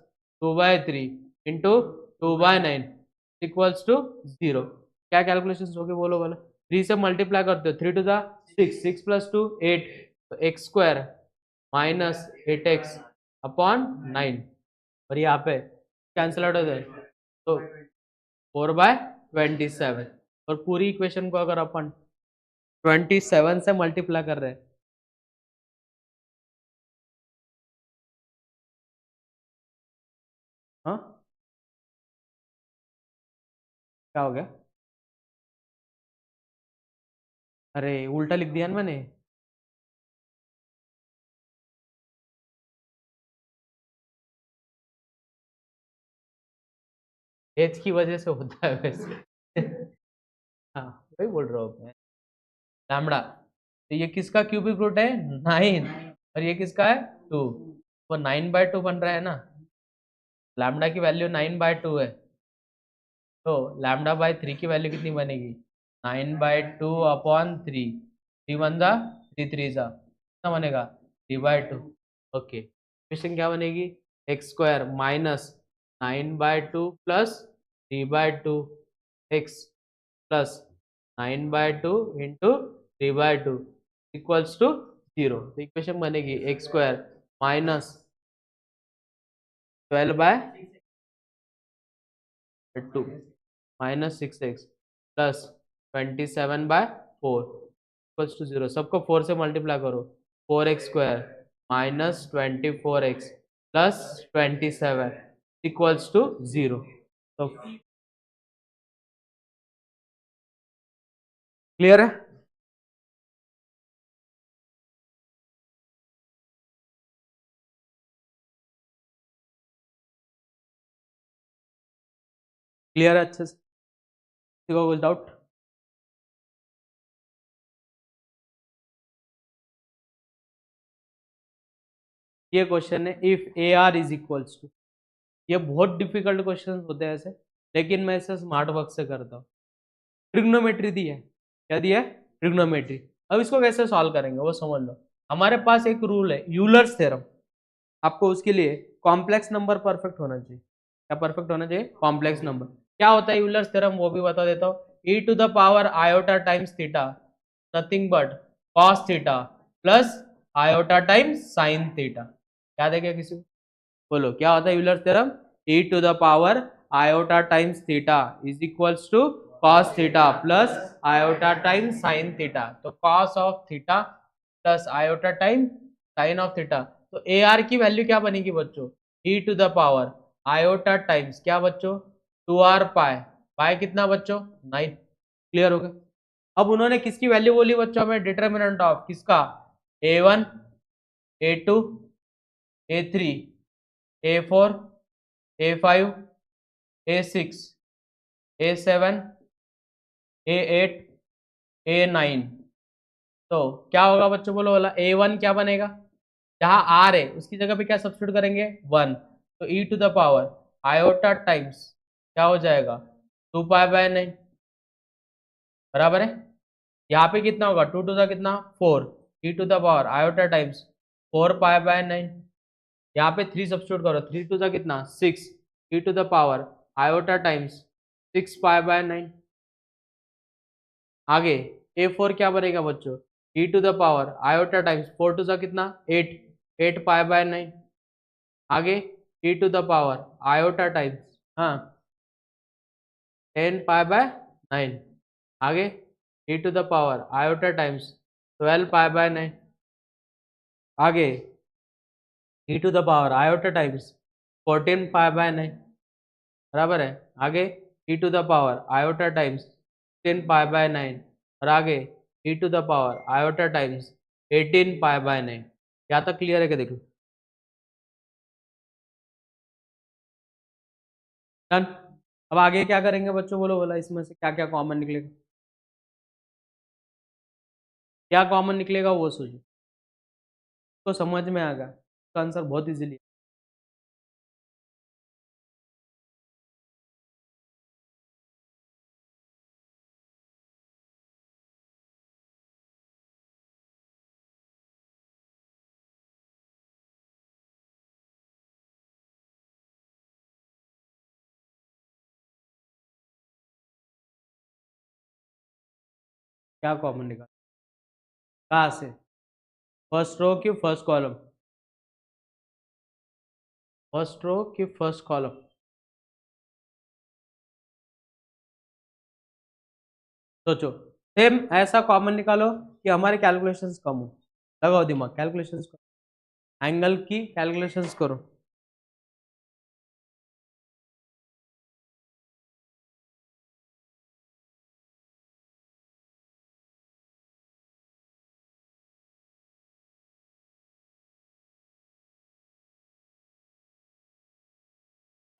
A: 2/3 into 2/9 equals to 0, क्या कैलकुलेशन हो गए बोलो बोलो, 3 से मल्टीप्लाई करते हो 3 टू द 6, 6 प्लस 2 8, तो x square minus 8x upon 9, और यहाँ पे कैंसिल आउट हो जाए तो 4/27, और पूरी इक्वेशन को अगर अपन 27 से मल्टीप्लाई कर रहे हैं, हाँ क्या हो गया, अरे उल्टा लिख दिया ना मैंने, एज की वजह से होता है वैसे हाँ वही बोल रहा हूँ मैं, लैम्बडा, तो ये किसका क्यूबिक रूट है 9, और ये किसका है 2, वो 9/2 बन रहा है ना, लैम्बडा की वैल्यू 9/2 है, तो लैम्बडा बाय 3 की वैल्यू कितनी बनेगी 9/2/3, 3 वन जा 3 3 जा कितना बनेगा 3/2, ओके, क्वेश्चन क्या बनेगी x square minus 9/2 plus 3/2 x plus 9/2 into 3/2 equals to 0, तो इक्वेशन बनेगी x square minus 12/2 minus 6x plus 27/4 equals to 0, सबको 4 से मल्टीप्लाई करो, 4x square minus 24x plus 27 equals to 0, तो क्लियर है, क्लियर है अच्छे से, किसी को कुछ डाउट, ये क्वेश्चन है if A R is equals to, ये बहुत डिफिकल्ट क्वेश्चन होते हैं ऐसे, लेकिन मैं इसे स्मार्ट वर्क से करता हूँ, ट्रिग्नोमेट्री दी है, क्या दिया है ट्रिग्नोमेट्री, अब इसको कैसे सॉल्व करेंगे वो समझ लो, हमारे पास एक रूल है यूलर्स थ्योरम, आपको उसके लिए कॉम्प्लेक्स नंबर परफेक्ट होना चाहिए, क्या परफेक्ट होना चाहिए कॉम्प्लेक्स नंबर, क्या होता है यूलर्स थ्योरम वो भी बता देता हूँ, e to the power iota times theta nothing but cos theta plus iota times sine theta, याद है क्या किसी को, बोलो क्या होता है Euler theorem, e to the power iota times theta is equals to cos theta plus iota times sine theta, तो cos of theta plus iota time sine of theta, तो ए आर की वैल्यू क्या बनेगी बच्चों e to the power iota times क्या बच्चों 2r पाई, पाई कितना बच्चों 9, क्लियर हो गया, अब उन्होंने किसकी वैल्यू बोली बच्चों हमें डिटर्मिनेंट ऑफ किसका a1 a2 a3 a4 a5 a6 a7 a8 a9, तो क्या होगा बच्चों बोलो वाला a1 क्या बनेगा, जहां r है उसकी जगह पे क्या सब्स्टिट्यूट करेंगे 1, तो e to the power iota times क्या हो जाएगा 2 पाई बाय 9, बराबर है, यहाँ पे कितना होगा, 2 टू द कितना 4, e to the power iota times 4 pi by 9। यहाँ पे 3 सब्स्टिट्यूट करो, 3 टू द कितना 6, e to the power iota times 6 pi by 9। आगे a4 क्या बनेगा बच्चों, e to the power iota times 4 to the कितना 8, 8 पाई बाय 9। आगे e to the power iota times हाँ 10 पाई बाय 9। आगे e to the power iota times 12 pi by 9। आगे e to the power iota times 14 pi by 9 बराबर है। आगे e to the power iota times 10 pi by 9 और आगे e to the power iota times 18 pi by 9। यहाँ तक clear है क्या, देखो डन। अब आगे क्या करेंगे बच्चों, बोलो बोला इसमें से क्या क्या कॉमन निकलेगा, क्या कॉमन निकलेगा वो सोचो, तो समझ में आ गया, उसका आंसर बहुत इजीली। क्या कॉमन निकाल, कहाँ से, फर्स्ट रो की फर्स्ट कॉलम, फर्स्ट रो की फर्स्ट कॉलम, सोचो। सेम ऐसा कॉमन निकालो कि हमारे कैलकुलेशंस कम हो, लगाओ दिमाग, कैलकुलेशंस करो, एंगल की कैलकुलेशंस करो।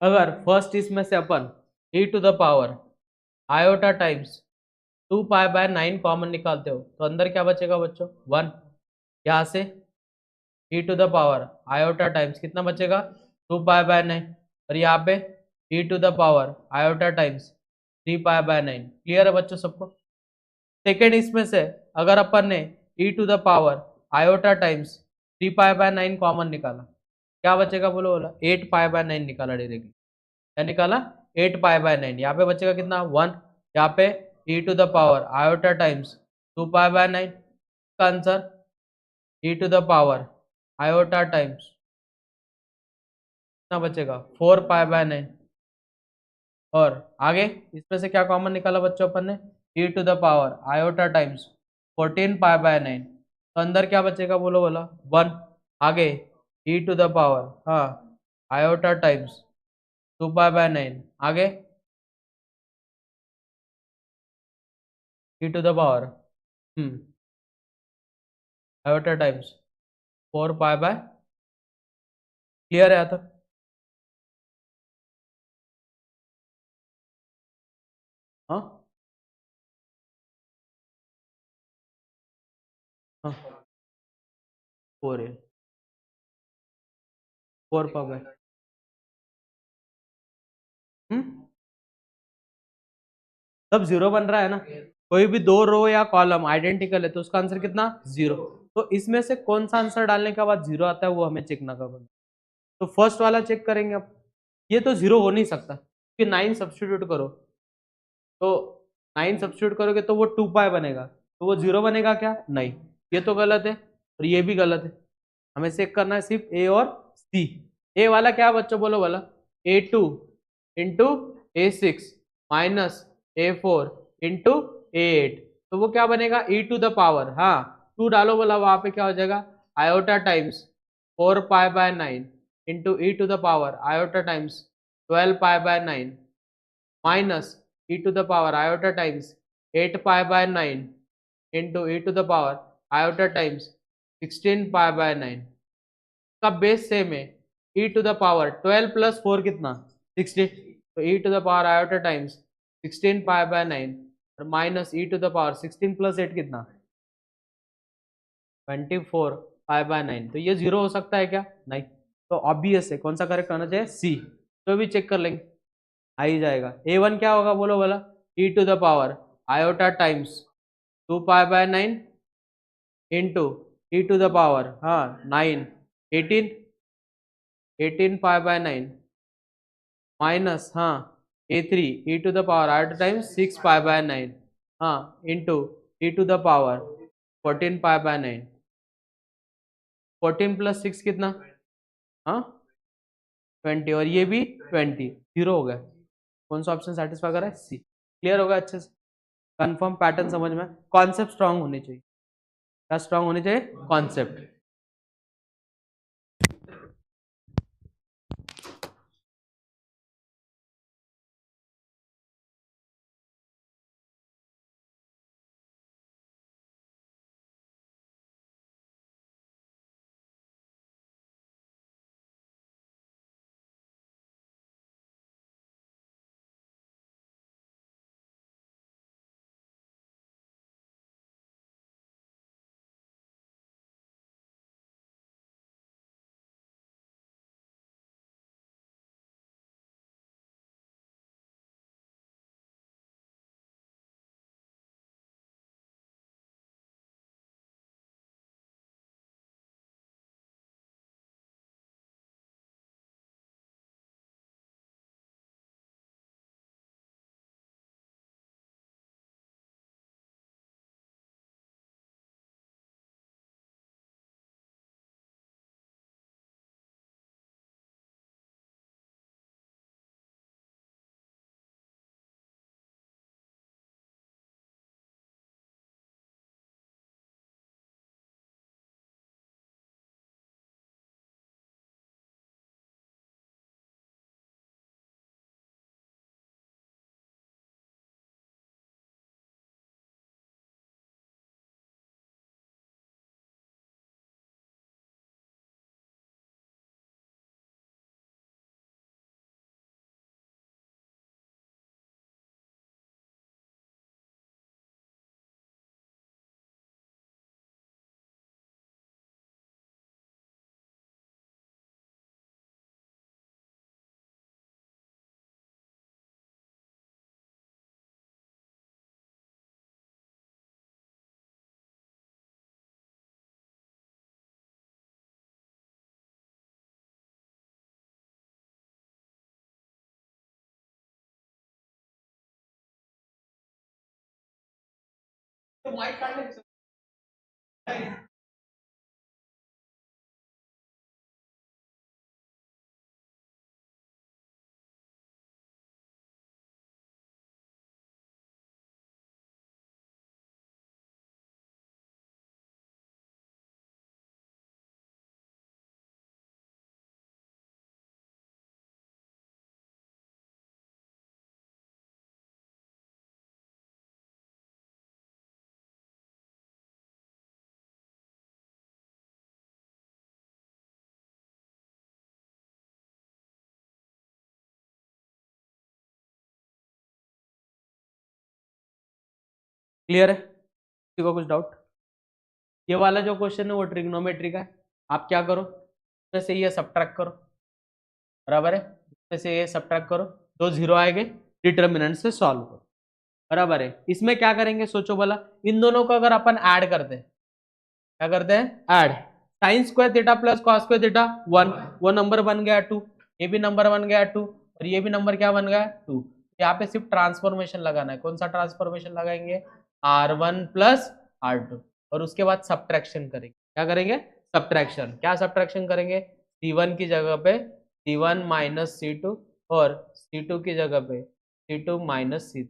A: अगर फर्स्ट इसमें से अपन e to the power iota times 2 pi by 9 common निकालते हो तो अंदर क्या बचेगा बच्चों 1। यहाँ से e to the power iota times कितना बचेगा 2 पाई बाय 9 और यहाँ पे e to the power iota times 3 pi by 9। Clear है बच्चों सबको। सेकेंड इसमें से अगर अपन ने e to the power iota times 3 pi by 9 common निकाला, क्या बचेगा बोलो, बोला 8 पाई बाय 9 निकाला डायरेक्टली, क्या निकाला 8 पाई बाय 9। यहाँ पे बचेगा कितना 1, यहाँ पे e to the power iota times 2 pi by 9 का answer e to the power iota times कितना बचेगा 4 पाई बाय 9। और आगे इसमें से क्या कॉमन निकाला बच्चों अपन ने, e to the power iota times 14 pi by 9, तो अंदर क्या बचेगा बोलो, बोला 1। आगे e टू द पावर हाँ आयोटा टाइम्स 2 पाई बाय 9। आगे e to the power iota times 4 pi by, clear है यहाँ तक। हाँ हाँ 4 है, 4 पाई बाय तब जीरो बन रहा है ना, कोई भी दो रो या कॉलम आइडेंटिकल है तो उसका आंसर कितना 0। तो इसमें से कौन सा आंसर डालने के बाद 0 आता है वो हमें चेक ना करना, तो फर्स्ट वाला चेक करेंगे अब। ये तो 0 हो नहीं सकता क्योंकि 9 सब्स्टिट्यूट करो, तो 9 सब्स्टिट्यूट करोगे तो वो 2 पाई बनेगा, तो वो 0 बनेगा क्या, नहीं, ये तो गलत है और ये भी गलत है। हमें चेक करना है सिर्फ ए और सी। ए वाला क्या बच्चों बोलो, वाला A2 × A6 minus A4 × A8, तो वो क्या बनेगा e टू द पावर हाँ 2 डालो बोला, वहां पे क्या हो जाएगा iota times 4 pi by 9 into e to the power iota times 12 pi by 9 minus e to the power iota times 8 pi by 9 into e to the power iota times 16 pi by 9 का base same है। e to the power 12 + 4 कितना 16, तो e to the power iota times 16 pi by 9 और minus e to the power 16 + 8 कितना 24 पाई by 9। तो ये 0 हो सकता है क्या, नहीं, तो ऑब्वियस है कौन सा करेक्ट आना चाहिए सी, तो भी चेक कर लेंगे आ ही जाएगा। A1 क्या होगा बोलो बोला e to the power iota times 2 pi by 9 into e to the power 9 18 18 pi by 9 minus a3 e to the power 8 times 6 pi by 9 into e to the power 14 pi by 9 14 plus 6 कितना 20 और ये भी 20 0 हो गया। कौन सा option satisfy कर रहा है? सी। क्लियर होगा अच्छे से? कंफर्म पैटर्न समझ में? कॉन्सेप्ट स्ट्रांग होने चाहिए। क्या स्ट्रांग होने चाहिए? कॉन्सेप्ट। क्लियर है? किसी को कुछ डाउट? ये वाला जो क्वेश्चन है वो ट्रिग्नोमेट्री का है। आप क्या करो, इसमें से ये सब्ट्रैक्ट करो, बराबर है? इसमें से ये सब्ट्रैक्ट करो, 2 0 आएंगे, डिटर्मिनेंट से सॉल्व करो, बराबर है? इसमें क्या करेंगे सोचो भला, इन दोनों को अगर अपन ऐड करते हैं, क्या करते हैं? Add. Sine square theta plus cos square theta 1, वो नंबर बन गया 2, ये भी नंबर बन गया 2, और ये भी नंबर क्या बन गया 2। यहाँ पे सिर्फ ट्रांसफॉर्मेशन लगाना है। कौन सा ट्रांसफॉर्मेशन लगाएंगे? R1 प्लस R2, और उसके बाद सब्ट्रैक्शन करेंगे। क्या करेंगे? सब्ट्रैक्शन। क्या सब्ट्रैक्शन करेंगे? C1 की जगह पे C1 माइनस C2, और C2 की जगह पे C2 माइनस C2,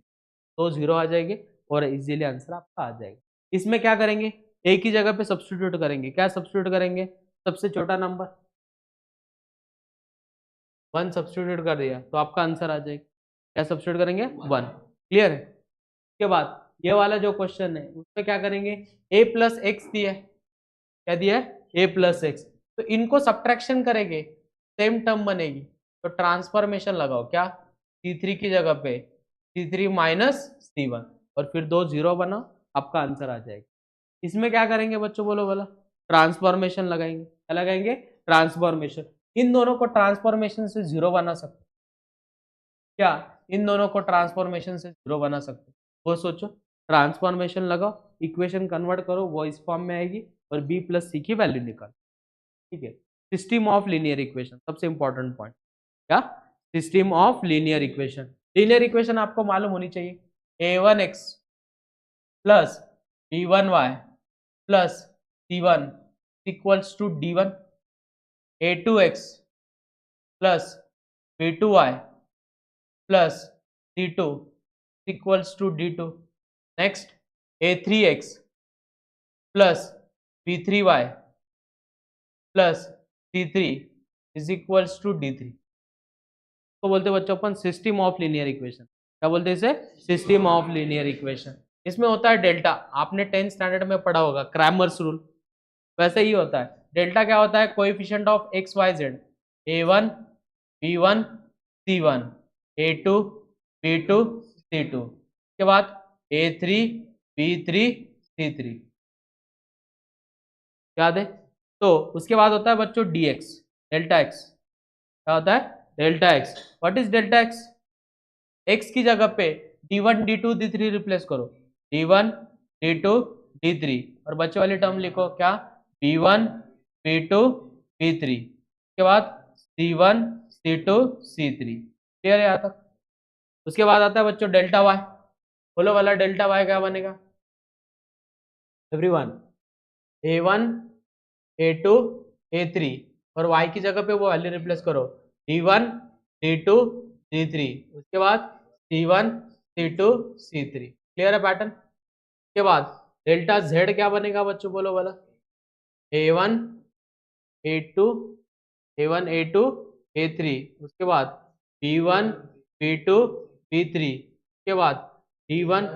A: तो 0 आ जाएगी और इजीली आंसर आपका आ जाएगा। इसमें क्या करेंगे? एक ही जगह पे सब्स्टिट्यूट करेंगे। क्या सब्स्टिट्यूट करेंगे? सबसे छोटा नंबर 1 सब्स्टिट्यूट कर दिया तो आपका आंसर आ जाएगा। क्या सब्स्टिट्यूट करेंगे? 1। क्लियर है? उसके बाद ये वाला जो क्वेश्चन है उसमें क्या करेंगे? a प्लस एक्स दिया है। क्या दिया है? a plus x. तो इनको सब्ट्रैक्शन करेंगे, सेम टर्म बनेगी, तो ट्रांसफॉर्मेशन लगाओ। क्या? C3 की जगह पे C3 माइनस C1, और फिर 2 0 बना, आपका आंसर आ जाएगा। इसमें क्या करेंगे बच्चों, बोलो बोला? ट्रांसफॉर्मेशन लगाएंगे। क्या लगाएंगे? ट्रांसफॉर्मेशन। इन दोनों को ट्रांसफॉर्मेशन से 0 बना सकते। क्या इन दोनों को ट्रांसफॉर्मेशन से 0 बना सकते? वो सोचो। ट्रांसफॉर्मेशन लगाओ, इक्वेशन कन्वर्ट करो, वो इस फॉर्म में आएगी और b प्लस सी की वैल्यू निकालो। ठीक है, सिस्टम ऑफ लीनियर इक्वेशन सबसे इंपॉर्टेंट पॉइंट। क्या? System of linear equation. Linear equation आपको मालूम होनी चाहिए, a1x plus b1y plus c1 equals to d1, a2x plus b2y plus c2 equals to d2। Next a3x plus b3y plus c3 is equals to d3 को बोलते हैं बच्चों अपन system of linear equation. क्या बोलते हैं इसे? System of linear equation. इसमें होता है डेल्टा, आपने 10th स्टैंडर्ड में पढ़ा होगा क्रैमर्स रूल, वैसे ही होता है। डेल्टा क्या होता है? Coefficient of x y z, a1 b1 c1 a2 b2 c2 के बाद a3 b3 c3, याद है? तो उसके बाद होता है बच्चों dx, डेल्टा एक्स। क्या होता है? Delta x. What is delta x? X की जगह पे d1 d2 d3 रिप्लेस करो, d1 d2 d3 और बच्चे वाली टर्म लिखो क्या? b1 b2 b3 के बाद c1 c2 c3। क्लियर है यहाँ तक? उसके बाद आता है बच्चों डेल्टा वाई। बोलो वाला डेल्टा वाई क्या बनेगा एवरीवन? a1 a2 a3 और y की जगह पे वो वैल्यू रिप्लेस करो, d1 d2 d3 उसके बाद c1 c2 c3। क्लियर है पैटर्न? के बाद डेल्टा z क्या बनेगा बच्चों? बोलो वाला a1 a2 a1 a2 a3 उसके बाद b1 b2 b3 के बाद d1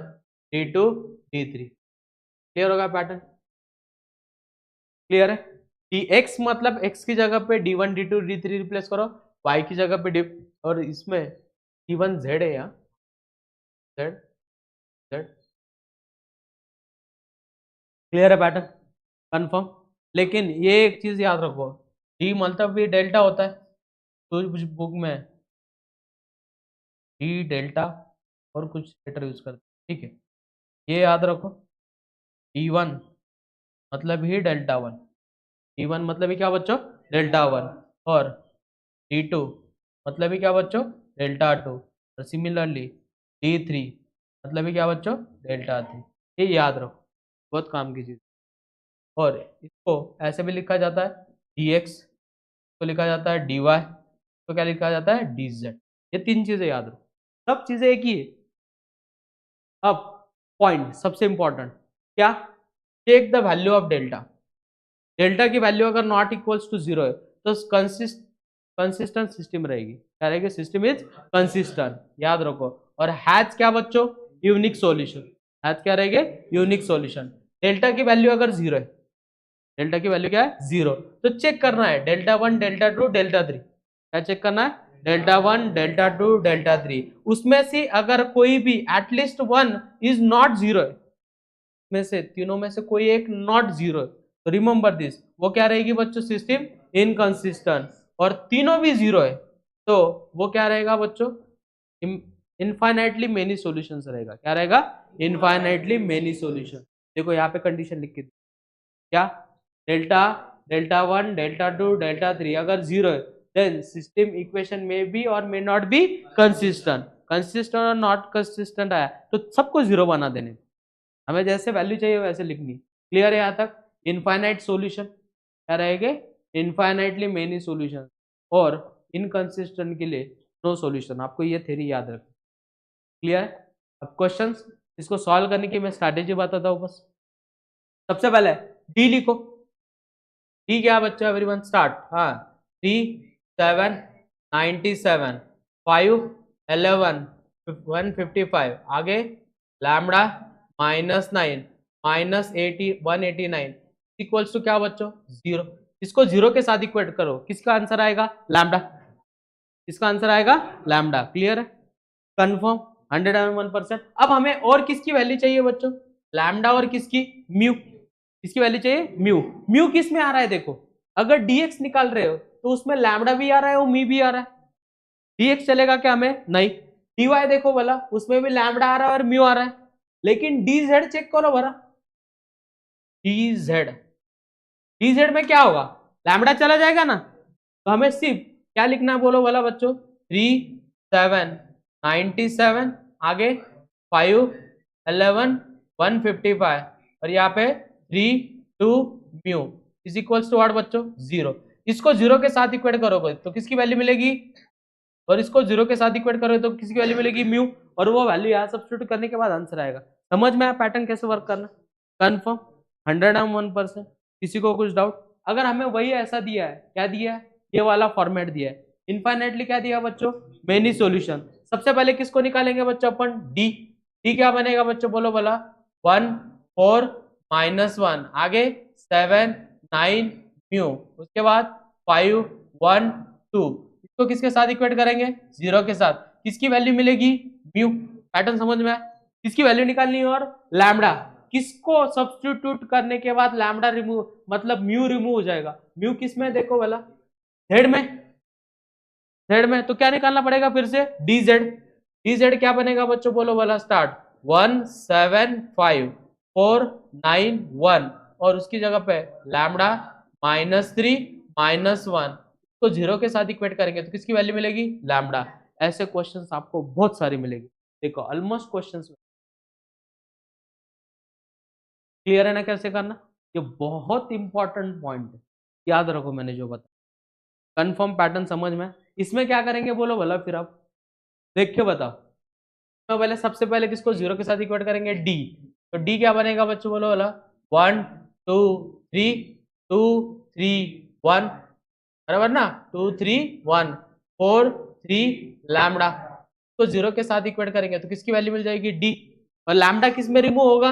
A: d2 d3। क्लियर होगा पैटर्न? क्लियर है कि x मतलब x की जगह पे d1 d2 d3 रिप्लेस करो, y की जगह पे और इसमें d1 z है यहाँ, z z। क्लियर है पैटर्न? कंफर्म? लेकिन ये एक चीज याद रखो, d मतलब भी डेल्टा होता है, तो बुक में d डेल्टा और कुछ लेटर यूज करते हैं। ठीक है, ये याद रखो, d1 मतलब ही डेल्टा 1, d1 मतलब ही क्या बच्चों? डेल्टा 1 और d2 मतलब ही क्या बच्चों? डेल्टा 2 और सिमिलरली d3 मतलब ही क्या बच्चों? डेल्टा 3। ये याद रखो, बहुत काम की चीज। और इसको ऐसे भी लिखा जाता है dx, तो लिखा जाता है dy, तो क्या लिखा जाता है? dz। ये तीन चीजें याद रखो, सब चीजें एक ही है। अब पॉइंट सबसे इंपॉर्टेंट क्या? Take the value of delta. Delta की वैल्यू अगर नॉट इक्वल्स टू 0 है तो कंसिस्टेंट सिस्टम रहेगी। क्या रहेगी? सिस्टम इज कंसिस्टेंट, याद रखो। और हैज क्या बच्चों? Unique solution. हैज क्या रहेगा? Unique solution. डेल्टा की वैल्यू अगर 0 है, डेल्टा की वैल्यू क्या है? 0, तो चेक करना है डेल्टा 1 डेल्टा 2 डेल्टा 3। क्या चेक करना है? डेल्टा 1 डेल्टा 2 डेल्टा 3, उसमें से अगर कोई भी एटलीस्ट 1 इज नॉट 0 है, में से तीनों में से कोई एक नॉट 0 है, तो रिमेंबर दिस, वो क्या रहेगी बच्चों? System inconsistent. और तीनों भी 0 है तो वो क्या रहेगा बच्चों? इनफाइनाइटली मेनी सॉल्यूशंस रहेगा। क्या रहेगा? Infinitely many solution. देखो यहाँ पे कंडीशन लिख के क्या? डेल्टा डेल्टा 1 डेल्टा 2 डेल्टा 3 अगर 0 है देन सिस्टम इक्वेशन में बी और may not be consistent. Consistent और नॉट कंसिस्टेंट आया तो सबको 0 बना देने, हमें जैसे वैल्यू चाहिए वैसे लिखनी। क्लियर है यहाँ तक? इनफाइनाइट सॉल्यूशन क्या रहेंगे? इनफाइनाइटली मेनी सॉल्यूशन और इनकंसिस्टेंट के लिए नो सॉल्यूशन। आपको ये थ्योरी याद रखना। क्लियर है? अब क्वेश्चंस, इसको सॉल्व करने की मैं स्ट्रैटेजी बताता हूँ बस। सबसे पहले डी लिखो। डी क्या बच्चा? Everyone start. हाँ, 3 7 97 5 11 155 आगे लैम्बडा -9 -80 189 इक्वल्स टू क्या बच्चों? 0। इसको 0 के साथ इक्वेट करो, किसका आंसर आएगा? लैम्बडा। इसका आंसर आएगा लैम्बडा। क्लियर है? कंफर्म 101%। अब हमें और किसकी वैल्यू चाहिए बच्चों? लैम्बडा और किसकी? म्यू। किसकी वैल्यू चाहिए? म्यू। म्यू किस में आ रहा है? देखो, अगर dx निकाल रहे हो तो उसमें लैम्बडा भी आ रहा है और म्यू भी आ रहा है। dx चलेगा क्या हमें? नहीं। dy देखो बोला, उसमें भी लैम्बडा आ रहा है और म्यू आ रहा है, लेकिन डी जेड चेक करो बरा, डी जेड, डी जेड में क्या होगा, लैम्बडा चला जाएगा ना, तो हमें सिर्फ क्या लिखना है बोलो वाला बच्चों, 3797, आगे 511 155, और यहाँ पे 32 mu is equals to what बच्चों, 0। इसको 0 के साथ इक्वेट करोगे तो किसकी वैल्यू मिलेगी, और इसको 0 के साथ इक्वेट करोगे तो किसकी वैल्यू मिलेगी, म्यू, और वो वैल्यू यहाँ सब्स्टिट्यूट करने के बाद आंसर आएगा। समझ में आया पैटर्न कैसे वर्क करना, कंफर्म 101%। किसी को कुछ डाउट, अगर हमें वही ऐसा दिया है, क्या दिया है, ये वाला फॉर्मेट दिया है, इनफाइनाइटली क्या दिया बच्चों, मेनी सॉल्यूशन। सबसे पहले किसको निकालेंगे बच्चों अपन, डी, डी क्या बनेगा बच्चों बोलो बोला, 1 4 -1, आगे 7 9 म्यू, उसके बाद 5 1 2, इसको किसके साथ इक्वेट करेंगे, 0 के साथ, किसकी वैल्यू मिलेगी, म्यू। पैटर्न समझ में आया, किसकी वैल्यू निकालनी है, और लैम्बडा, किसको सब्स्टिट्यूट करने के बाद लैम्बडा रिमूव, मतलब म्यू रिमूव हो जाएगा। म्यू किस में देखो वाला, जेड में, जेड में, तो क्या निकालना पड़ेगा फिर से, डी जेड, डी जेड क्या बनेगा बच्चों बोलो वाला, स्टार्ट 175 491, और उसकी जगह पे लैम्बडा -3 -1, तो 0 के साथ इक्वेट करेंगे तो किसकी वैल्यू मिलेगी, लैम्बडा। ऐसे क्वेश्चंस आपको बहुत सारी मिलेगी, देखो ऑलमोस्ट क्वेश्चंस। क्लियर है ना कैसे करना, ये बहुत इंपॉर्टेंट पॉइंट है, याद रखो मैंने जो बताया, कंफर्म पैटर्न समझ में। इसमें क्या करेंगे बोलो भला, फिर आप देख के बताओ। तो पहले सबसे पहले किसको 0 के साथ इक्वेट करेंगे, डी, तो डी क्या बनेगा बच्चों बोलो भला, 1 2 3 2 3 1, बराबर ना, 2 3 1 4 3 लैम्बडा, तो 0 के साथ इक्वेट करेंगे तो किसकी वैल्यू मिल जाएगी, डी, और लैम्बडा किस में रिमूव होगा,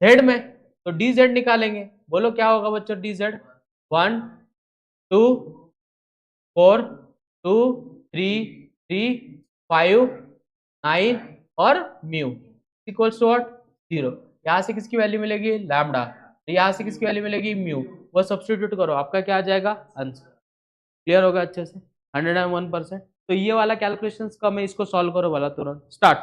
A: जेड में, तो डी जेड निकालेंगे, बोलो क्या होगा बच्चों, डी जेड 1 2 4 2 3 3 5 9 और म्यू इक्वल्स टू व्हाट, 0। यहाँ से किसकी वैल्यू मिलेगी, लैम्बडा, तो यहाँ से किसकी वैल्यू मिलेगी, म्यू, वो सब्स्टिट्यूट करो, आपका क्या आ जाएगा, आंसर। क्लियर होगा अच्छे से, 101%। तो ये वाला कैलकुलेशंस का मैं इसको सॉल्व करो वाला, तुरंत स्टार्ट।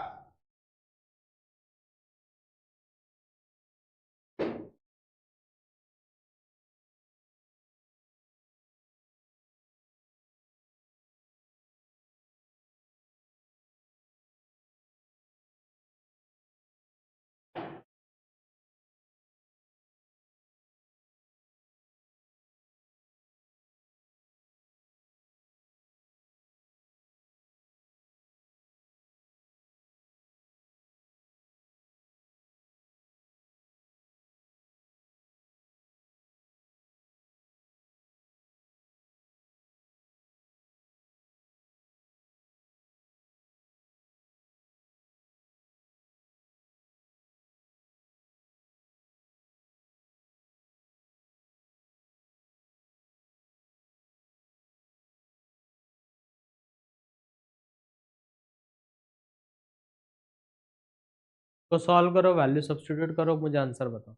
A: तो सॉल्व करो, वैल्यू सब्स्टिट्यूट करो, मुझे आंसर बताओ।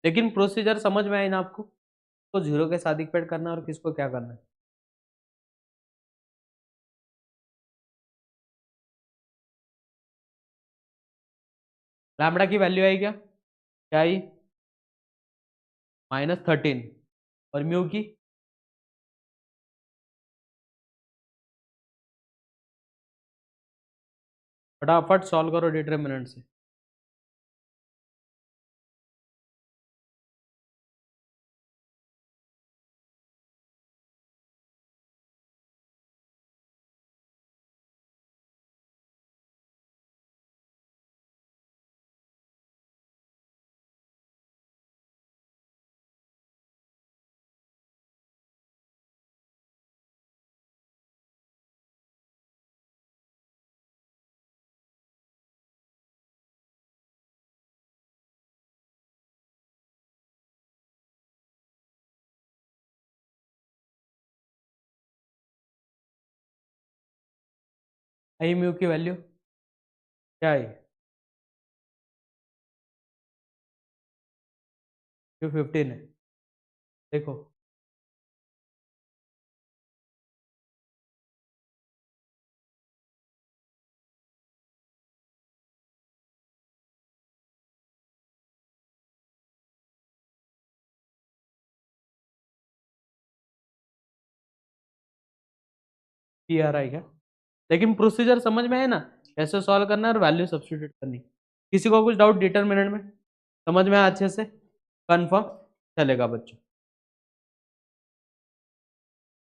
A: लेकिन प्रोसीजर समझ में आई ना आपको, तो 0 के साथ इक्वेट करना और किसको क्या करना है। लैम्बडा की वैल्यू आई क्या आई, -13, और म्यू की, फटाफट सॉल्व करो डिटरमिनेंट से। आई म्यू की वैल्यू क्या आई, म्यू 15 है, देखो PRI का। लेकिन प्रोसीजर समझ में आया ना, कैसे सॉल्व करना है और वैल्यू सब्स्टिट्यूट करनी। किसी को कुछ डाउट डिटरमिनेंट में समझ में आया अच्छे से? कंफर्म चलेगा बच्चों।